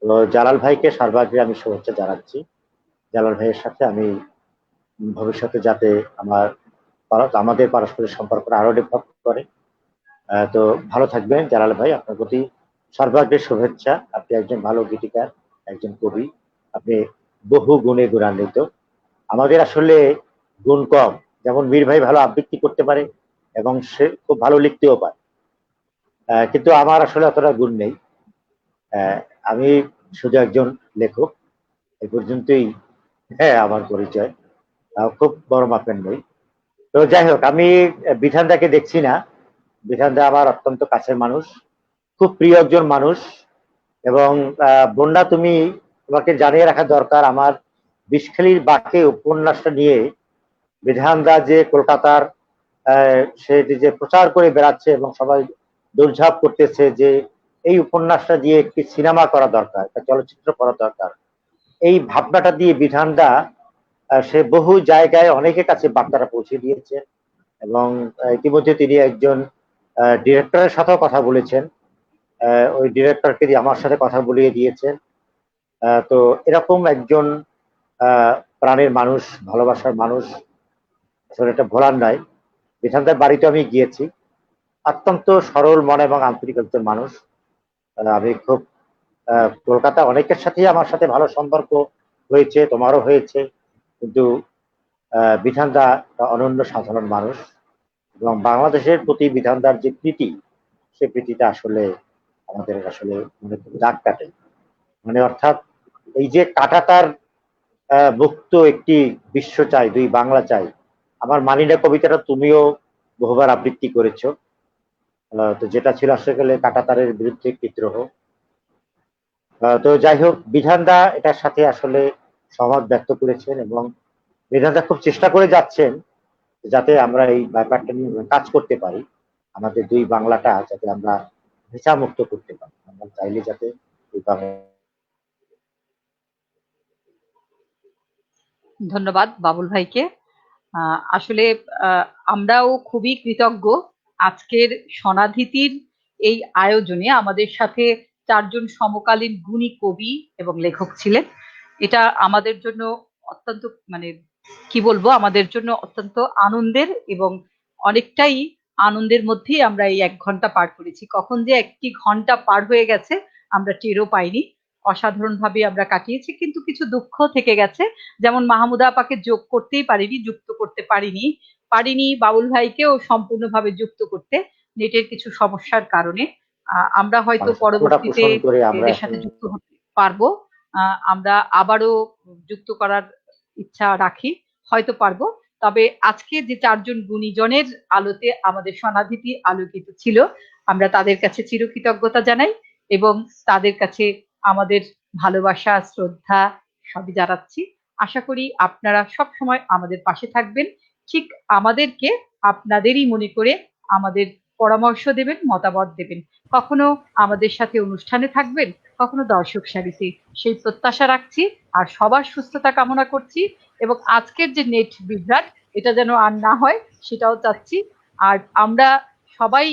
তো জালাল ভাইকে সর্বাগ্রে আমি শুভেচ্ছা জানাচ্ছি। জালাল ভাইয়ের সাথে আমি ভবিষ্যতে যাতে আমাদের পারস্পরিক সম্পর্কটা আরো ডেভেলপ করে। তো ভালো থাকবেন জালাল ভাই, আপনার প্রতি সর্বাগ্রে শুভেচ্ছা। আপনি একজন ভালো গীতিকার, একজন কবি, আপনি বহু গুণে গুণান্বিত। আমাদের আসলে গুণ কম, যেমন মীর ভাই ভালো আবৃত্তি করতে পারে এবং সে খুব ভালো লিখতেও পারে, কিন্তু আমার আসলে অতটা গুণ নেই। আমি শুধু একজন লেখক, এই পর্যন্তই। হ্যাঁ, আমার পরিচয় খুব বড় মাপের নই। তো যাই হোক, আমি বিধানদাকে দেখছি না। বিধানদা আমার অত্যন্ত কাছের মানুষ, খুব প্রিয় একজন মানুষ। এবং বন্যা, তোমাকে জানিয়ে রাখা দরকার, আমার বিষখালীর বাঁকে উপন্যাসটা নিয়ে বিধানদা যে কলকাতার সেটি যে প্রচার করে বেড়াচ্ছে এবং সবাই দৌড়ঝাঁপ করতেছে যে এই উপন্যাসটা দিয়ে একটি সিনেমা করা দরকার, একটা চলচ্চিত্র করা দরকার। এই ভাবনাটা দিয়ে বিধানদা সে বহু জায়গায় অনেকের কাছে বার্তাটা পৌঁছে দিয়েছে এবং ইতিমধ্যে তিনি একজন ডিরেক্টরের সাথেও কথা বলেছেন। ওই ডিরেক্টরকে দিয়ে আমার সাথে কথা বলিয়ে দিয়েছেন। তো এরকম একজন প্রাণের মানুষ, ভালোবাসার মানুষ আসলে এটা ভোলার নয়। বিধানদার বাড়িতে আমি গিয়েছি, অত্যন্ত সরল মন এবং আন্তরিক একজন মানুষ। আমি খুব কলকাতা অনেকের সাথেই আমার সাথে ভালো সম্পর্ক হয়েছে, তোমারও হয়েছে, কিন্তু বিধানদা অনন্য সাধারণ মানুষ এবং বাংলাদেশের প্রতি বিধানদার যে প্রীতি, সে প্রীতিটা আসলে আমাদের আসলে মনে খুব দাগ কাটে। মানে অর্থাৎ এই যে কাঁটাতার মুক্ত একটি বিশ্ব চাই, দুই বাংলা চাই। আমার মানিনা কবিতাটা তুমিও বহুবার আবৃত্তি করেছো, তো যেটা ছিল আসলে কাঁটাতারের বিরুদ্ধে বিদ্রোহ। তো যাই হোক, বিধানদা এটার সাথে আসলে সহমত ব্যক্ত করেছেন এবং বিধানদা খুব চেষ্টা করে যাচ্ছেন যাতে আমরা এই ব্যাপারটা নিয়ে কাজ করতে পারি, আমাদের দুই বাংলাটা যাতে আমরা ভিসা মুক্ত করতে পারি। আমরা চাইলে যাতে এই বাংলা। ধন্যবাদ বাবুল ভাইকে। আসলে আমরাও খুবই কৃতজ্ঞ আজকের সনাধিতির এই আয়োজনে। আমাদের সাথে 4 জন সমকালীন গুণী কবি এবং লেখক ছিলেন। এটা আমাদের জন্য অত্যন্ত মানে কি বলবো, আমাদের জন্য অত্যন্ত আনন্দের এবং অনেকটাই আনন্দের মধ্যেই আমরা এই 1 ঘন্টা পার করেছি। কখন যে 1টি ঘন্টা পার হয়ে গেছে আমরা টেরও পাইনি। অসাধারণভাবে আমরা কাটিয়েছি, কিন্তু কিছু দুঃখ থেকে গেছে। যেমন মাহমুদা আপাকে যোগ করতেই পারিনি, যুক্ত করতে পারিনি বাবুল ভাইকেও সম্পূর্ণভাবে যুক্ত করতে, নেটের কিছু সমস্যার কারণে। আমরা হয়তো পরবর্তীতে এদের সাথে যুক্ত হতে পারবো। আমরা আবারও যুক্ত করার ইচ্ছা রাখি, হয়তো পারবো। তবে আজকে যে 4 জন গুণীজনের আলোতে আমাদের সনাধিতি আলোকিত ছিল, আমরা তাদের কাছে চিরকৃতজ্ঞতা জানাই এবং তাদের কাছে আমাদের ভালোবাসা, শ্রদ্ধা সবই জানাচ্ছি। আশা করি আপনারা সব সময় আমাদের পাশে থাকবেন, ঠিক আমাদেরকে আপনাদেরই মনে করে আমাদের পরামর্শ দেবেন, মতামত দেবেন। কখনো আমাদের সাথে অনুষ্ঠানে থাকবেন, কখনো দর্শক সারিতে, সেই প্রত্যাশা রাখছি। আর সবার সুস্থতা কামনা করছি এবং আজকের যে নেট বিভ্রাট, এটা যেন আর না হয় সেটাও চাচ্ছি। আর আমরা সবাই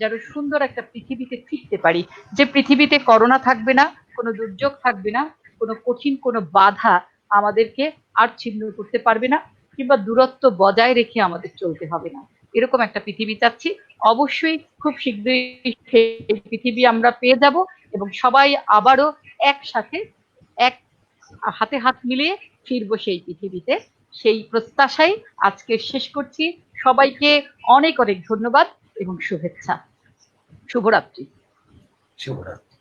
যেন সুন্দর একটা পৃথিবীতে ফিরতে পারি, যে পৃথিবীতে করোনা থাকবে না, কোনো দুর্যোগ থাকবে না, কোনো কঠিন কোনো বাধা আমাদেরকে আর ছিন্ন করতে পারবে না, কিংবা দূরত্ব বজায় রেখে আমাদের চলতে হবে না। এরকম একটা পৃথিবী চাচ্ছি। অবশ্যই খুব শীঘ্রই সেই পৃথিবী আমরা পেয়ে যাব এবং সবাই আবারও একসাথে এক হাতে হাত মিলিয়ে ফিরবো সেই পৃথিবীতে। সেই প্রত্যাশাই আজকে শেষ করছি। সবাইকে অনেক অনেক ধন্যবাদ এবং শুভেচ্ছা। শুভরাত্রি। শুভরাত্রি।